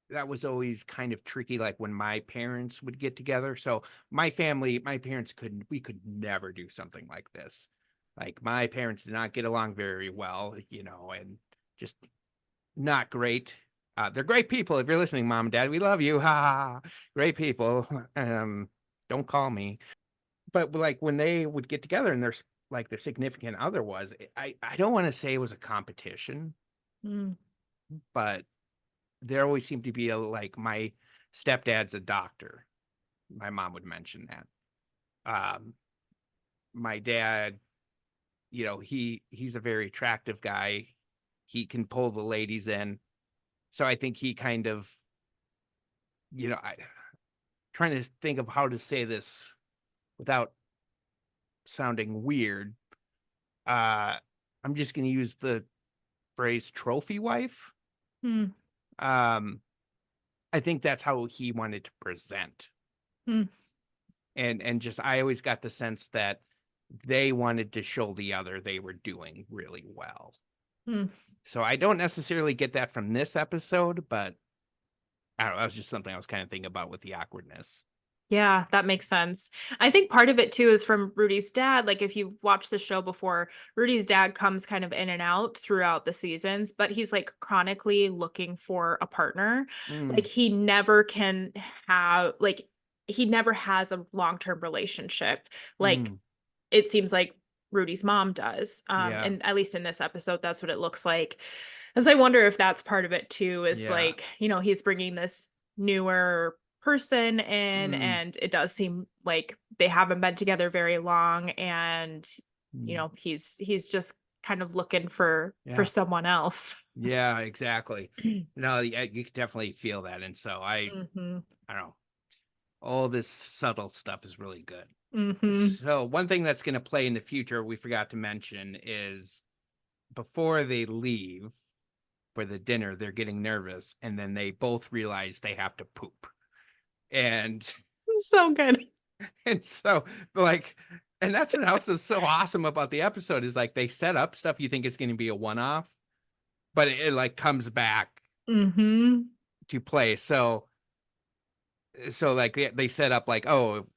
that was always kind of tricky, like when my parents would get together. So my parents we could never do something like this. Like my parents did not get along very well, and just not great. They're great people. If you're listening, mom and dad, we love you. Ha, great people. Don't call me. But like when they would get together and there's like their significant other was, I don't want to say it was a competition, Mm. but there always seemed to be like my stepdad's a doctor. My mom would mention that. My dad, he's a very attractive guy. He can pull the ladies in. So I think he kind of, trying to think of how to say this without sounding weird. I'm just going to use the phrase trophy wife. Mm. I think that's how he wanted to present. Mm. And just, I always got the sense that they wanted to show the other they were doing really well. Mm. So I don't necessarily get that from this episode, but I don't know, that was just something I was kind of thinking about with the awkwardness. Yeah, that makes sense. I think part of it too is from Rudy's dad. Like if you've watched the show before, Rudy's dad comes kind of in and out throughout the seasons, but he's like chronically looking for a partner. Like he never can he never has a long-term relationship. Like it seems like Rudy's mom does. Yeah. And at least in this episode, that's what it looks like. As I wonder if that's part of it too, is Yeah. like, you know, he's bringing this newer person in, Mm. and it does seem like they haven't been together very long, and you know, he's just kind of looking for Yeah. someone else. Yeah, exactly. No, yeah, you could definitely feel that. And so I don't know, all this subtle stuff is really good. So one thing that's going to play in the future we forgot to mention is before they leave for the dinner, they're getting nervous, and then they both realize they have to poop. And So good. and so like, and that's what else is so awesome about the episode is like they set up stuff you think is going to be a one-off, but it like comes back to play. So like they set up like, oh,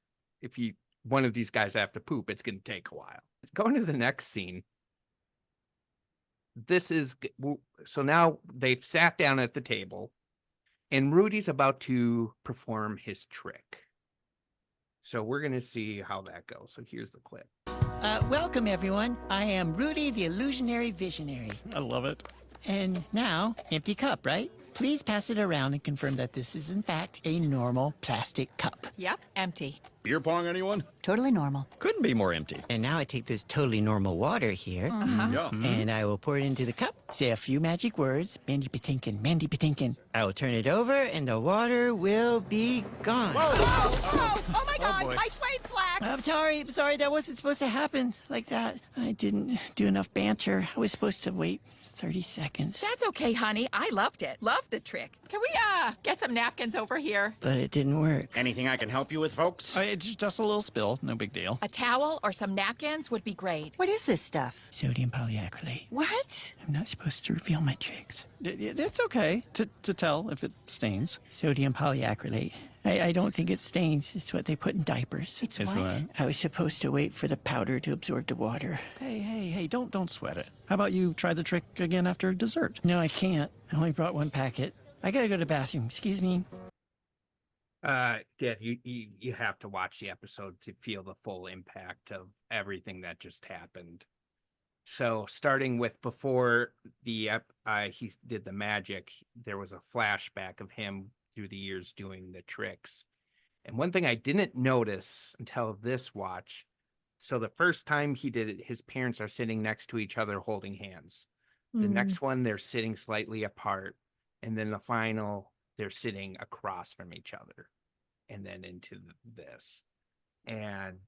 if you one of these guys have to poop, it's going to take a while. Going to the next scene. This is so now they've sat down at the table, and Rudy's about to perform his trick. So we're going to see how that goes. So here's the clip. Welcome, everyone. I am Rudy, the illusionary visionary. I love it. And now, empty cup, right? Please pass it around and confirm that this is, in fact, a normal plastic cup. Yep, empty. Beer pong, anyone? Totally normal. Couldn't be more empty. And now I take this totally normal water here, Yeah. and I will pour it into the cup, say a few magic words, Mandy Patinkin, Mandy Patinkin. I will turn it over, and the water will be gone. Oh my God! boy. My suede slacks! I'm sorry, that wasn't supposed to happen like that. I didn't do enough banter. I was supposed to wait 30 seconds. That's okay, honey. I loved it. Loved the trick. Can we, get some napkins over here? But it didn't work. Anything I can help you with, folks? It's just a little spill. No big deal. A towel or some napkins would be great. What is this stuff? Sodium polyacrylate. What? I'm not supposed to reveal my tricks. It's okay to tell if it stains. Sodium polyacrylate. I don't think it stains. It's what they put in diapers. It's Is what? what? I was supposed to wait for the powder to absorb the water. Hey, don't sweat it. How about you try the trick again after dessert? No, I can't. I only brought one packet. I gotta go to the bathroom. Excuse me. Yeah, you have to watch the episode to feel the full impact of everything that just happened. So starting with before the he did the magic, there was a flashback of him through the years doing the tricks. And one thing I didn't notice until this watch, so the first time he did it, his parents are sitting next to each other holding hands. The next one, they're sitting slightly apart. And then the final, they're sitting across from each other. And then into this. And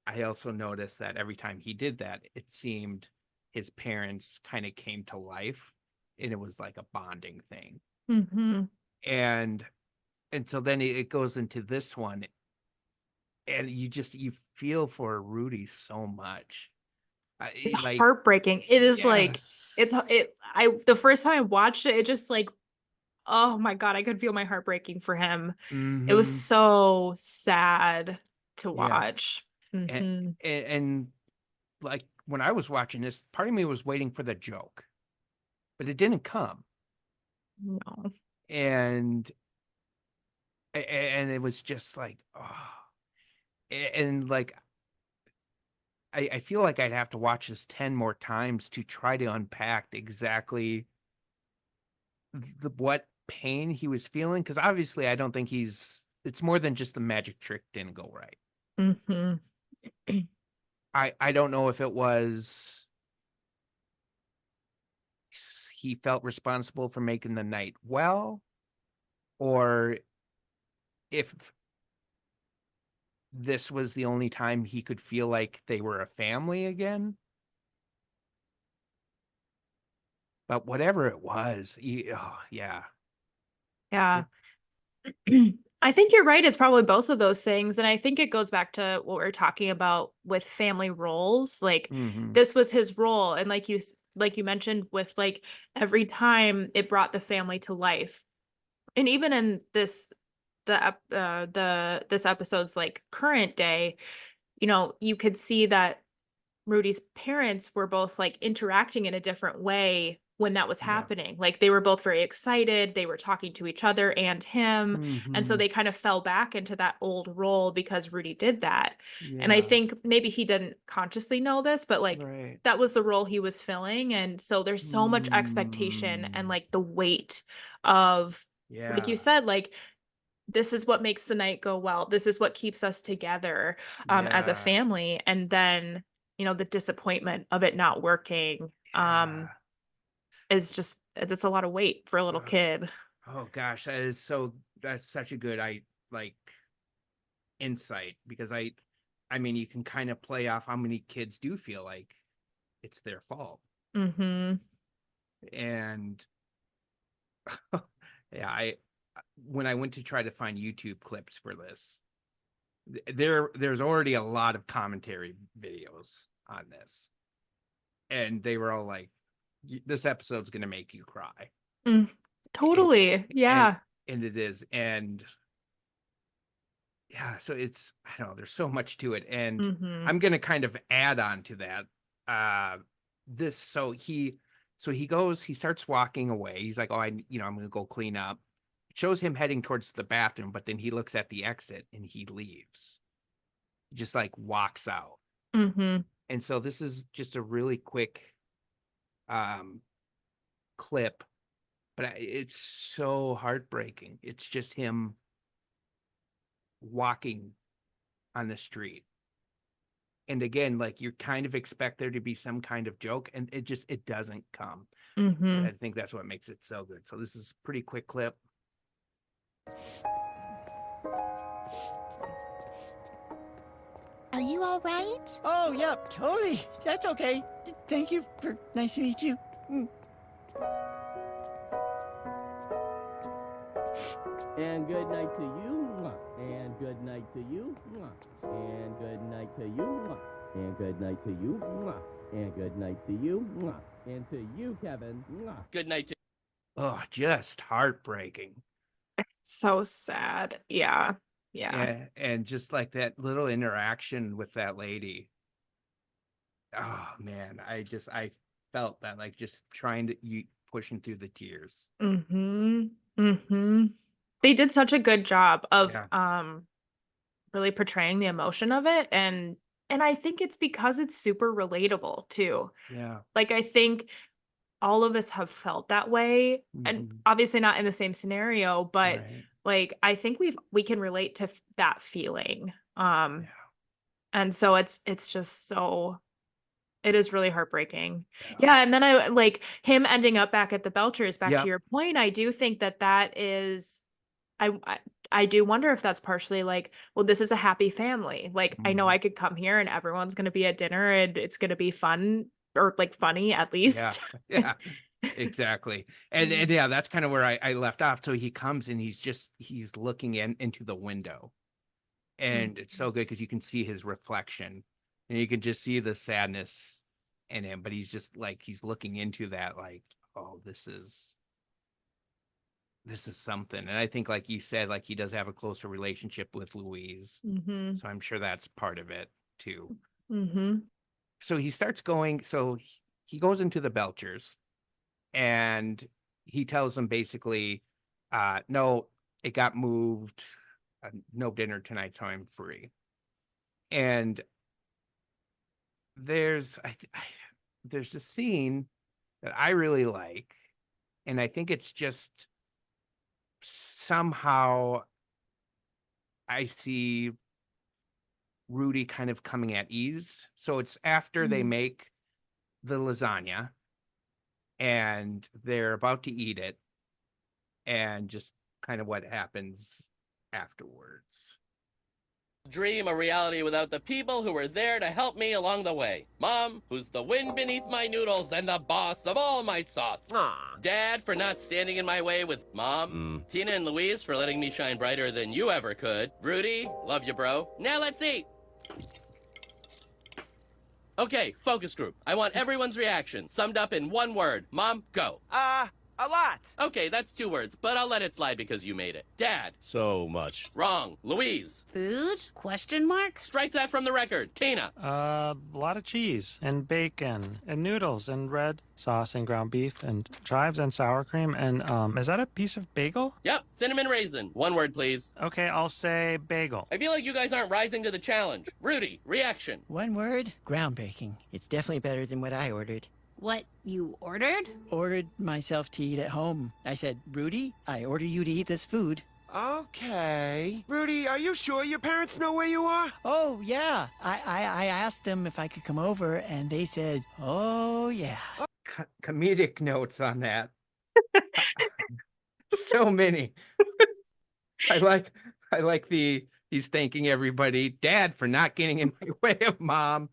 I also noticed that every time he did that, it seemed his parents kind of came to life. And it was like a bonding thing. And so then it goes into this one, and you feel for Rudy so much. It's like, heartbreaking. It is like yes. the first time I watched it, it just like, oh my God, I could feel my heart breaking for him. It was so sad to watch. And like when I was watching this, part of me was waiting for the joke, but it didn't come. No. And it was just like, oh, and like, I feel like I'd have to watch this 10 more times to try to unpack exactly what pain he was feeling. Cause obviously I don't think it's more than just the magic trick didn't go right. I don't know if it was, he felt responsible for making the night well, or if this was the only time he could feel like they were a family again. But whatever it was, yeah. I think you're right. It's probably both of those things. And I think it goes back to what we're talking about with family roles. Like this was his role. And like you mentioned with like every time it brought the family to life. And even in this episode's like current day, you know, you could see that Rudy's parents were both like interacting in a different way when that was Yeah. happening. Like they were both very excited. They were talking to each other and him. And so Mhm. they kind of fell back into that old role because Rudy did that. And I Yeah. think maybe he didn't consciously know this, but like Right. that was the role he was filling. And so there's so much expectation and Mm. like the weight of, like you Yeah. said, like this is what makes the night go well. This is what keeps us together as a Yeah. family. And then, you know, the disappointment of it not working Yeah. is just, that's a lot of weight for a little Ugh. kid. Oh gosh, that's such a good like insight because I mean you can kind of play off how many kids do feel like it's their fault. Mm-hmm. And yeah, I when I went to try to find YouTube clips for this, there's already a lot of commentary videos on this. And they were all like, this episode's gonna make you cry. Totally. And Yeah. and it is. And yeah, so it's I don't know, there's so much to it. And Mm-hmm. I'm gonna kind of add on to that. This so he starts walking away. He's like, oh, I'm gonna go clean up. It shows him heading towards the bathroom, but then he looks at the exit and he leaves. He just like walks out. Mm-hmm. And so this is just a really quick clip, but it's so heartbreaking. It's just him walking on the street. And again, like you kind of expect there to be some kind of joke, and it doesn't come. Mm-hmm. I think that's what makes it so good. So this is a pretty quick clip. Are you all right? Oh, yeah, totally. That's okay. Thank you for nice to meet you. And good night to you. And good night to you. And good night to you. And good night to you. And good night to you. And to you, Kevin. Good night to Oh, just heartbreaking. So sad. Yeah. Yeah. And just like that little interaction with that lady. Oh man, I felt that like just trying to pushing through the tears. Mm-hmm. Mm-hmm. They did such a good job of Yeah. really portraying the emotion of it. And I think it's because it's super relatable too. Yeah. Like I think all of us have felt that way, and Mhm. obviously not in the same scenario, but Right. like I think we can relate to that feeling. Yeah. And so it's just so, it is really heartbreaking. Yeah. Yeah, and then I like him ending up back at the Belchers, back to Yep. your point, I do think that is I do wonder if that's partially like, well, this is a happy family. Like I know Mhm. I could come here and everyone's going to be at dinner and it's going to be fun, or like funny at Yeah. least. Yeah. Exactly. And yeah, that's kind of where I left off. So he comes and he's looking into the window. And it's so good because you can see his reflection and you can just see the sadness in him, but he's just like he's looking into that like, oh, this is something. And I think like you said, like he does have a closer relationship with Louise. Mm-hmm. So I'm sure that's part of it too. Mm-hmm. So he starts going, so he goes into the Belchers and he tells them basically, no, it got moved. No dinner tonight, so I'm free. And there's there's a scene that I really like, and I think it's just somehow I see Rudy kind of coming at ease. So it's after they make the lasagna and they're about to eat it, and just kind of what happens afterwards. dream a reality without the people who were there to help me along the way. Mom, who's the wind beneath my noodles and the boss of all my sauce. Dad, for not standing in my way with Mom. Tina and Louise for letting me shine brighter than you ever could. Rudy, love you, bro. Now let's eat. Okay, focus group. I want everyone's reaction summed up in one word. Mom, go. A lot. Okay, that's 2 words, but I'll let it slide because you made it. Dad. So much. Wrong. Louise. Food? Question mark? Strike that from the record. Tina. A lot of cheese and bacon and noodles and red sauce and ground beef and chives and sour cream and is that a piece of bagel? Yep, cinnamon raisin. 1 word, please. Okay, I'll say bagel. I feel like you guys aren't rising to the challenge. Rudy, reaction. One word, groundbreaking. It's definitely better than what I ordered. What you ordered? Ordered myself to eat at home. I said, Rudy, I order you to eat this food. Okay. Rudy, are you sure your parents know where you are? Oh, yeah. I asked them if I could come over, and they said, oh, yeah. Comedic notes on that. So many. I like he's thanking everybody. Dad for not getting in my way of Mom.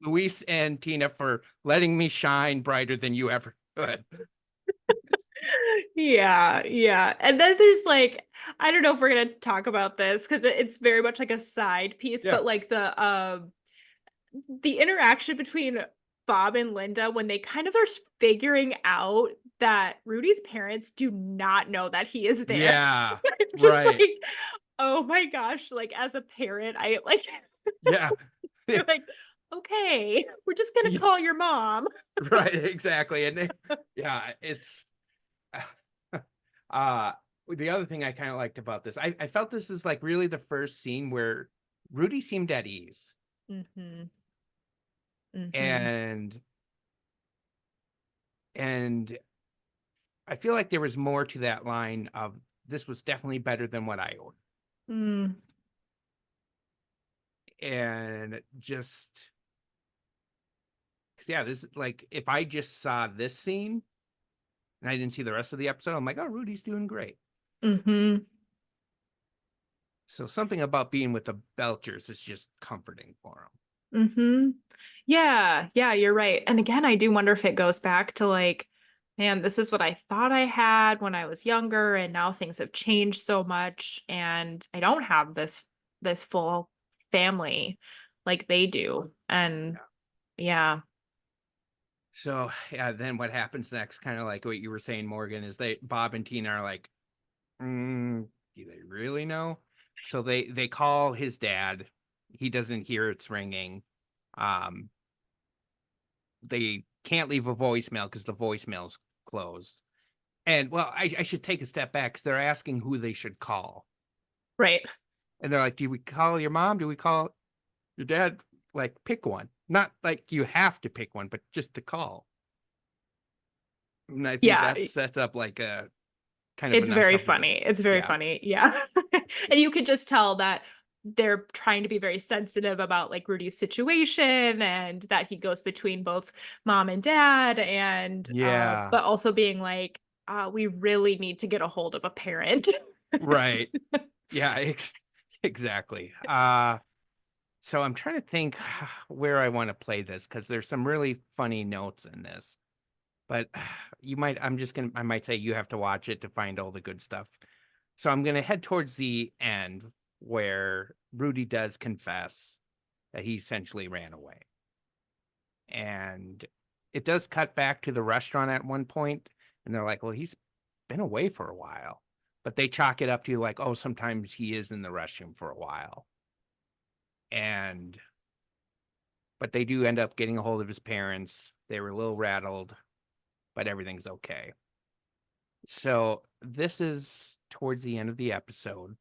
Luis and Tina for letting me shine brighter than you ever could. Yeah. And then there's like, I don't know if we're gonna talk about this because it's very much like a side piece, but like the interaction between Bob and Linda when they kind of are figuring out that Rudy's parents do not know that he is there. Yeah. Just like, oh my gosh, like as a parent, I like Yeah. you're like, okay, we're just gonna call your mom. Right, exactly. And it's the other thing I kind of liked about this, I felt this is like really the first scene where Rudy seemed at ease. Mm-hmm. And I feel like there was more to that line of this was definitely better than what I ordered. And just because this is like if I just saw this scene and I didn't see the rest of the episode, I'm like, oh, Rudy's doing great. So something about being with the Belchers is just comforting for him. Yeah, you're right. And again, I do wonder if it goes back to like, man, this is what I thought I had when I was younger, and now things have changed so much, and I don't have this full family like they do. And So then what happens next, kind of like what you were saying, Morgan, is Bob and Tina are like, do they really know? So they call his dad. He doesn't hear it's ringing. They can't leave a voicemail because the voicemail's closed. And well, I should take a step back because they're asking who they should call. Right. And they're like, do we call your mom? Do we call your dad? Like, pick one. Not like you have to pick one, but just to call. And I think that sets up like a kind of. It's very funny. It's very funny. Yeah. And you could just tell that they're trying to be very sensitive about like Rudy's situation and that he goes between both mom and dad and but also being like, we really need to get a hold of a parent. Right. Yeah, exactly. So I'm trying to think where I want to play this because there's some really funny notes in this. But I might say you have to watch it to find all the good stuff. So I'm going to head towards the end where Rudy does confess that he essentially ran away. And it does cut back to the restaurant at one point, and they're like, well, he's been away for a while. But they chalk it up to like, oh, sometimes he is in the restroom for a while. But they do end up getting a hold of his parents. They were a little rattled, but everything's okay. So this is towards the end of the episode.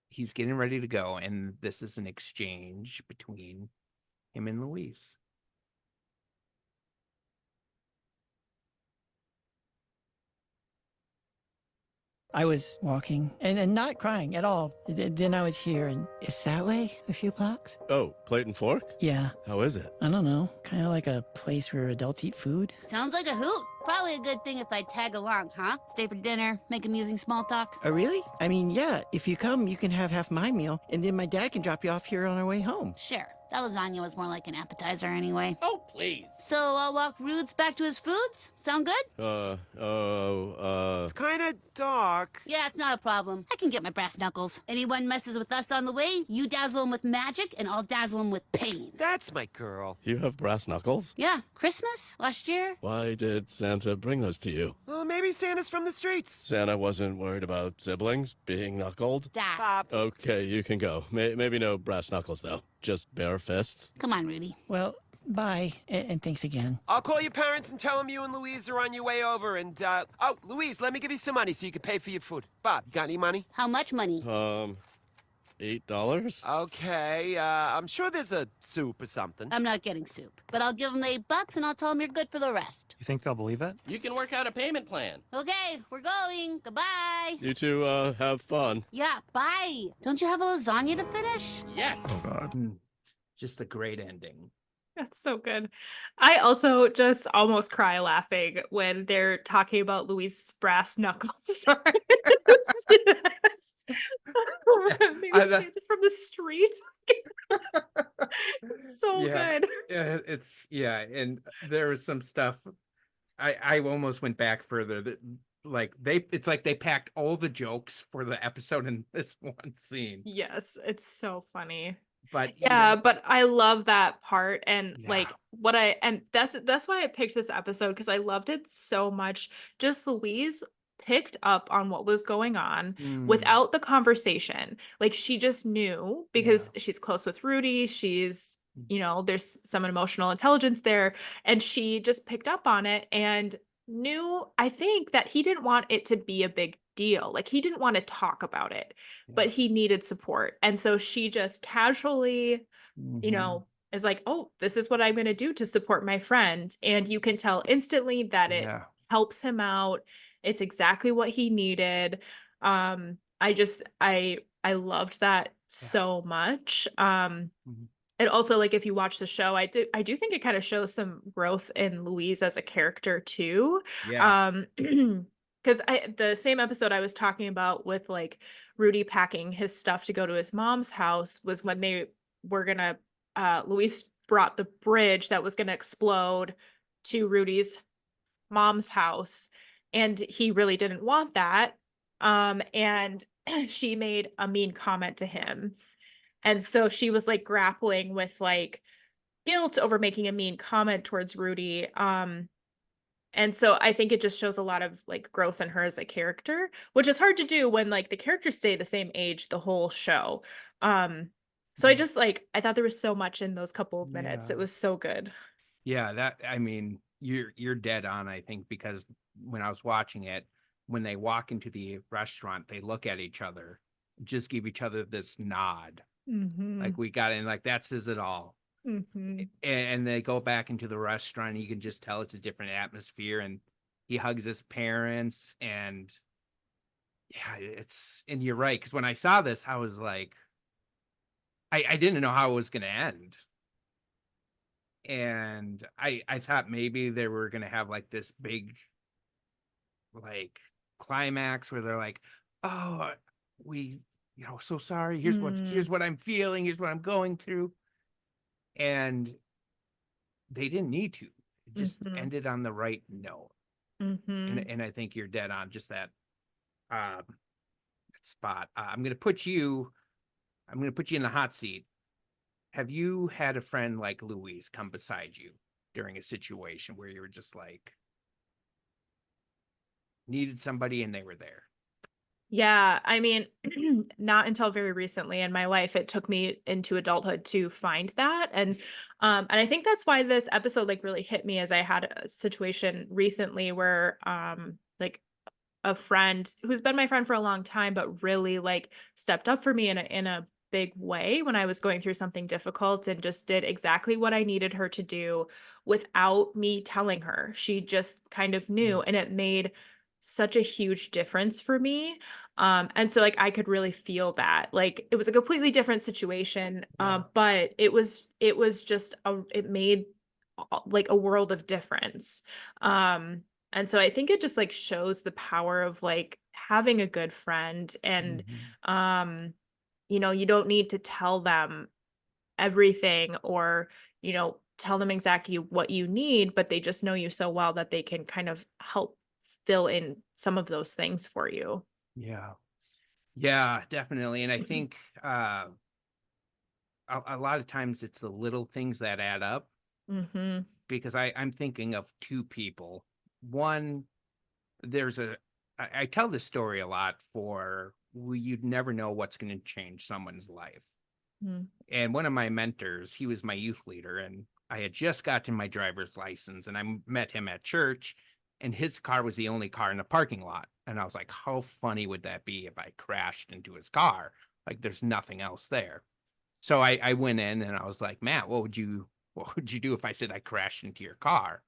He's getting ready to go, and this is an exchange between him and Louise. I was walking and not crying at all. Then I was here, and it's that way, a few blocks. Oh, plate and fork? Yeah. How is it? I don't know. Kind of like a place where adults eat food. Sounds like a hoot. Probably a good thing if I tag along, huh? Stay for dinner, make amusing small talk. Oh, really? I mean, yeah. If you come, you can have half my meal, and then my dad can drop you off here on our way home. Sure. That lasagna was more like an appetizer anyway. Oh, please. So I'll walk Rudes back to his foods? Sound good? It's kind of dark. Yeah, it's not a problem. I can get my brass knuckles. Anyone messes with us on the way, you dazzle them with magic, and I'll dazzle them with pain. That's my girl. You have brass knuckles? Yeah, Christmas last year. Why did Santa bring those to you? Well, maybe Santa's from the streets. Santa wasn't worried about siblings being knuckled? That. Pop. Okay, you can go. Maybe no brass knuckles, though. Just bare fists. Come on, Rudy. Well, bye, and thanks again. I'll call your parents and tell them you and Louise are on your way over. And, oh, Louise, let me give you some money so you can pay for your food. Bob, you got any money? How much money? $8? Okay, I'm sure there's a soup or something. I'm not getting soup, but I'll give them the $8 and I'll tell them you're good for the rest. You think they'll believe it? You can work out a payment plan. Okay, we're going. Goodbye. You two, have fun. Yeah, bye. Don't you have a lasagna to finish? Yes. Oh, God. Just a great ending. That's so good. I also just almost cry laughing when they're talking about Louise's brass knuckles. Maybe Santa's from the street. It's so good. Yeah, and there was some stuff. I almost went back further. That it's like they packed all the jokes for the episode in this one scene. Yes, it's so funny. But Yeah, but I love that part, and Yeah. that's why I picked this episode, because I loved it so much. Just Louise picked up on what was going on without the conversation. Like, she just knew, because she's close with Rudy. She's, there's some emotional intelligence there, and she just picked up on it and knew, I think, that he didn't want it to be a big deal. Like, he didn't want to talk about it, but he needed support. And so she just casually, is like, oh, this is what I'm going to do to support my friend. And you can tell instantly that it helps him out. It's exactly what he needed. I loved that so much. And also, like, if you watch the show, I do think it kind of shows some growth in Louise as a character too. Because the same episode I was talking about with, like, Rudy packing his stuff to go to his mom's house was when they were gonna Louise brought the bridge that was gonna explode to Rudy's mom's house, and he really didn't want that. And she made a mean comment to him. And so she was, like, grappling with, like, guilt over making a mean comment towards Rudy. And so I think it just shows a lot of, like, growth in her as a character, which is hard to do when, like, the characters stay the same age the whole show. So I just, like, I thought there was so much in those couple of minutes. It was so good. Yeah, you're dead on, I think, because when I was watching it, when they walk into the restaurant, they look at each other, just give each other this nod. Like, we got in, like, that says it all. And they go back into the restaurant, and you can just tell it's a different atmosphere, and he hugs his parents, and and you're right, because when I saw this, I was like, I didn't know how it was going to end. And I thought maybe they were going to have, like, this big, like, climax where they're like, oh, we, so sorry, here's what I'm feeling, here's what I'm going through. And they didn't need to. It just ended on the right note. And I think you're dead on just that spot. I'm gonna put you in the hot seat. Have you had a friend like Louise come beside you during a situation where you were just like, needed somebody and they were there? Yeah, I mean, not until very recently in my life, it took me into adulthood to find that. And I think that's why this episode, like, really hit me, as I had a situation recently where like, a friend who's been my friend for a long time, but really, like, stepped up for me in a big way when I was going through something difficult, and just did exactly what I needed her to do without me telling her. She just kind of knew, and it made such a huge difference for me. And so, like, I could really feel that. Like, it was a completely different situation, but it was just it made, like, a world of difference. And so I think it just, like, shows the power of, like, having a good friend, and you don't need to tell them everything, or tell them exactly what you need, but they just know you so well that they can kind of help fill in some of those things for you. Yeah. Yeah, definitely. And I think a lot of times it's the little things that add up, Mm-hmm. because I'm thinking of two people. One, I tell this story a lot you'd never know what's going to change someone's life. Mm. And one of my mentors, he was my youth leader, and I had just gotten my driver's license, and I met him at church, and his car was the only car in the parking lot. And I was like, how funny would that be if I crashed into his car? Like, there's nothing else there. So I went in and I was like, Matt, what would you do if I said I crashed into your car?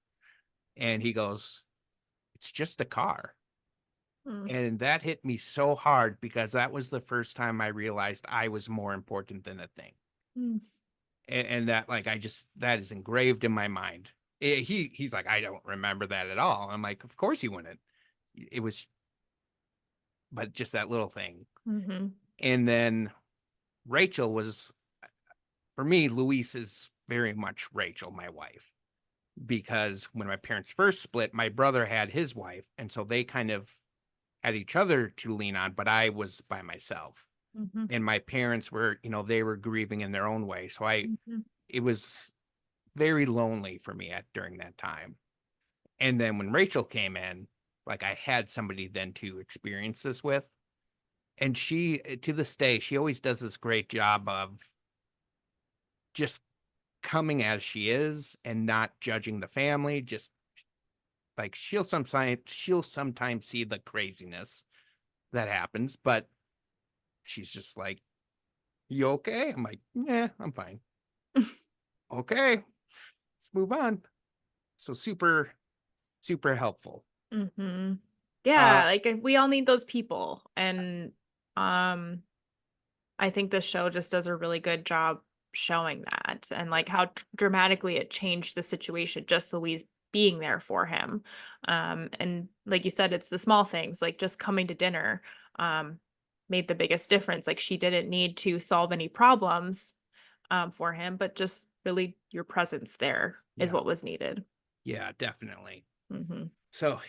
And he goes, it's just a car. Mm. And that hit me so hard, because that was the first time I realized I was more important than a thing. Mm. And that, like, that is engraved in my mind. He's like, I don't remember that at all. I'm like, of course you wouldn't. It was, but just that little thing. Mm-hmm. And then Rachel was, for me, Luis is very much Rachel, my wife, because when my parents first split, my brother had his wife, and so they kind of had each other to lean on, but I was by myself. Mm-hmm. And my parents were, they were grieving in their own way. So Mm-hmm. it was very lonely for me during that time. And then when Rachel came in, like, I had somebody then to experience this with. And she, to this day, she always does this great job of just coming as she is and not judging the family. Just like, she'll sometimes see the craziness that happens, but she's just like, you okay? I'm like, yeah, I'm fine. Okay, let's move on. So super, super helpful. Mm-hmm. Yeah, like we all need those people. And I think the show just does a really good job showing that, and like how dramatically it changed the situation, just Louise being there for him. And like you said, it's the small things, like just coming to dinner made the biggest difference. Like she didn't need to solve any problems for him, but just really your presence there is Yeah. what was needed. Yeah, definitely. Mm-hmm. So,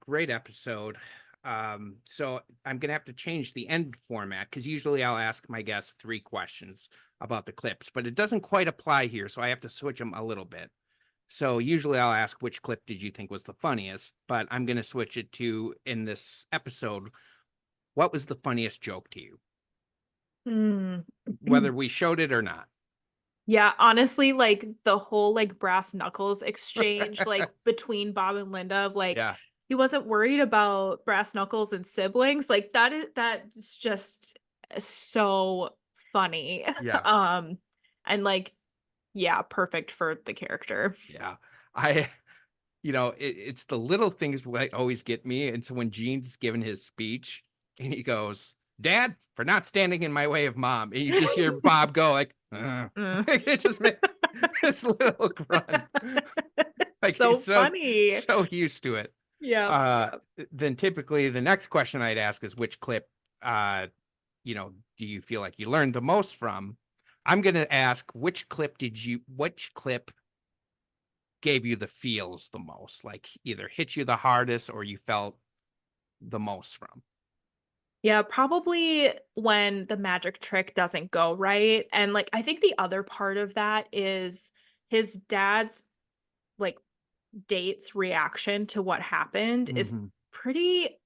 great episode. So I'm gonna have to change the end format, because usually I'll ask my guests 3 questions about the clips, but it doesn't quite apply here, so I have to switch them a little bit. So usually I'll ask, which clip did you think was the funniest? But I'm gonna switch it to, in this episode, what was the funniest joke to you, Mm. whether we showed it or not? Yeah, honestly, like the whole like brass knuckles exchange like between Bob and Linda of like Yeah. he wasn't worried about brass knuckles and siblings. Like that's just so funny. Yeah. And like yeah, perfect for the character. Yeah. It's the little things that always get me. And so when Gene's given his speech and he goes, Dad, for not standing in my way of Mom, and you just hear Bob go like, it just makes this little grunt. Like, so he's funny. so used to it. Yeah. Then typically the next question I'd ask is, which clip, do you feel like you learned the most from? I'm going to ask, which clip gave you the feels the most, like either hit you the hardest or you felt the most from? Yeah, probably when the magic trick doesn't go right. And like I think the other part of that is his dad's like date's reaction to what happened is Mhm. pretty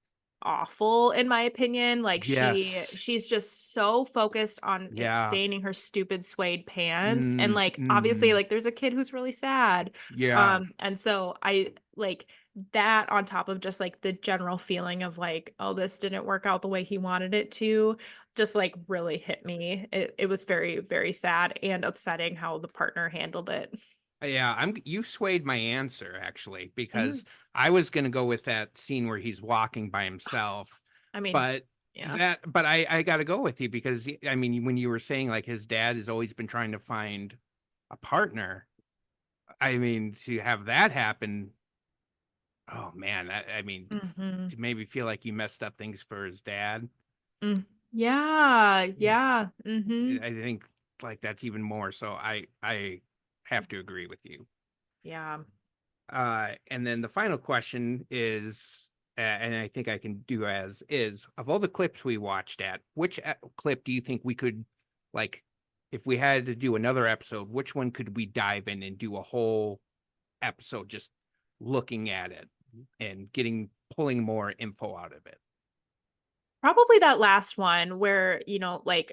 awful in my opinion. Like Yes. she's just so focused on Yeah. staining her stupid suede pants, and like obviously like there's a kid who's really sad. Yeah. And so I like that on top of just like the general feeling of like, oh, this didn't work out the way he wanted it to, just like really hit me. It was very, very sad and upsetting how the partner handled it. Yeah, you swayed my answer, actually, because I was going to go with that scene where he's walking by himself. I mean, But yeah. I got to go with you, because I mean, when you were saying like his dad has always been trying to find a partner, I mean, to have that happen, oh man, I mean, Mhm. to maybe feel like you messed up things for his dad. Yeah, yeah. Mhm. I think like that's even more. So I have to agree with you. Yeah. And then the final question is, and I think I can do as is, of all the clips we watched which clip do you think we could, like, if we had to do another episode, which one could we dive in and do a whole episode just looking at it and pulling more info out of it? Probably that last one where, like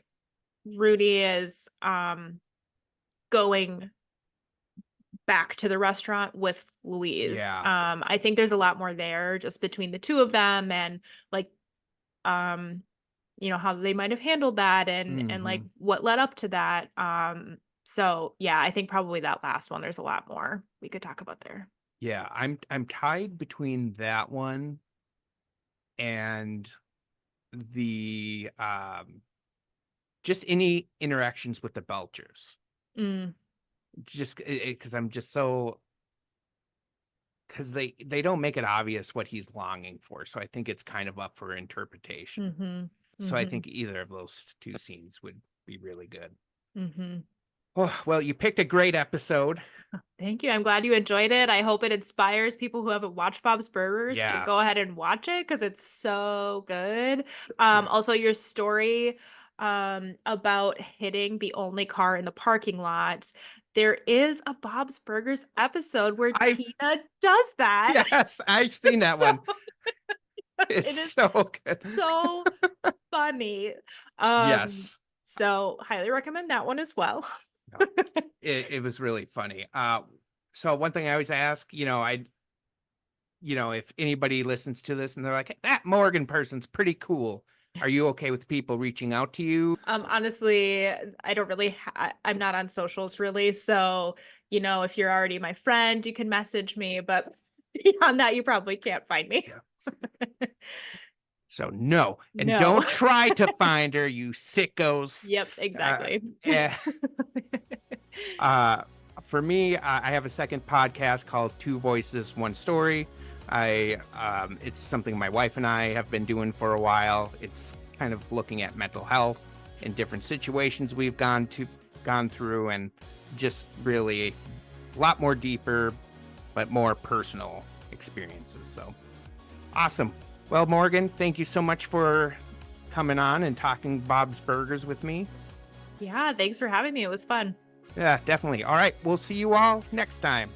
Rudy is going back to the restaurant with Louise. Yeah. I think there's a lot more there just between the two of them, and like how they might have handled that, and like what led up to that. So yeah, I think probably that last one, there's a lot more we could talk about there. Yeah, I'm tied between that one and the just any interactions with the Belchers. Just because I'm just so, because they don't make it obvious what he's longing for, so I think it's kind of up for interpretation. So I think either of those two scenes would be really good. Oh, well, you picked a great episode. Thank you. I'm glad you enjoyed it. I hope it inspires people who haven't watched Bob's Burgers to go ahead and watch it, because it's so good. Also, your story about hitting the only car in the parking lot. There is a Bob's Burgers episode where Tina does that. Yes, I've seen that one. It's so good. So funny. Yes. So highly recommend that one as well. It was really funny. So one thing I always ask, if anybody listens to this and they're like, that Morgan person's pretty cool, are you okay with people reaching out to you? Honestly, I don't really, I'm not on socials really. So, if you're already my friend, you can message me, but beyond that, you probably can't find me. Yeah. So no, and No. don't try to find her, you sickos. Yep, exactly. Yeah. For me, I have a second podcast called Two Voices, One Story. It's something my wife and I have been doing for a while. It's kind of looking at mental health in different situations we've gone through, and just really a lot more deeper, but more personal experiences. So awesome. Well, Morgan, thank you so much for coming on and talking Bob's Burgers with me. Yeah, thanks for having me. It was fun. Yeah, definitely. All right, we'll see you all next time.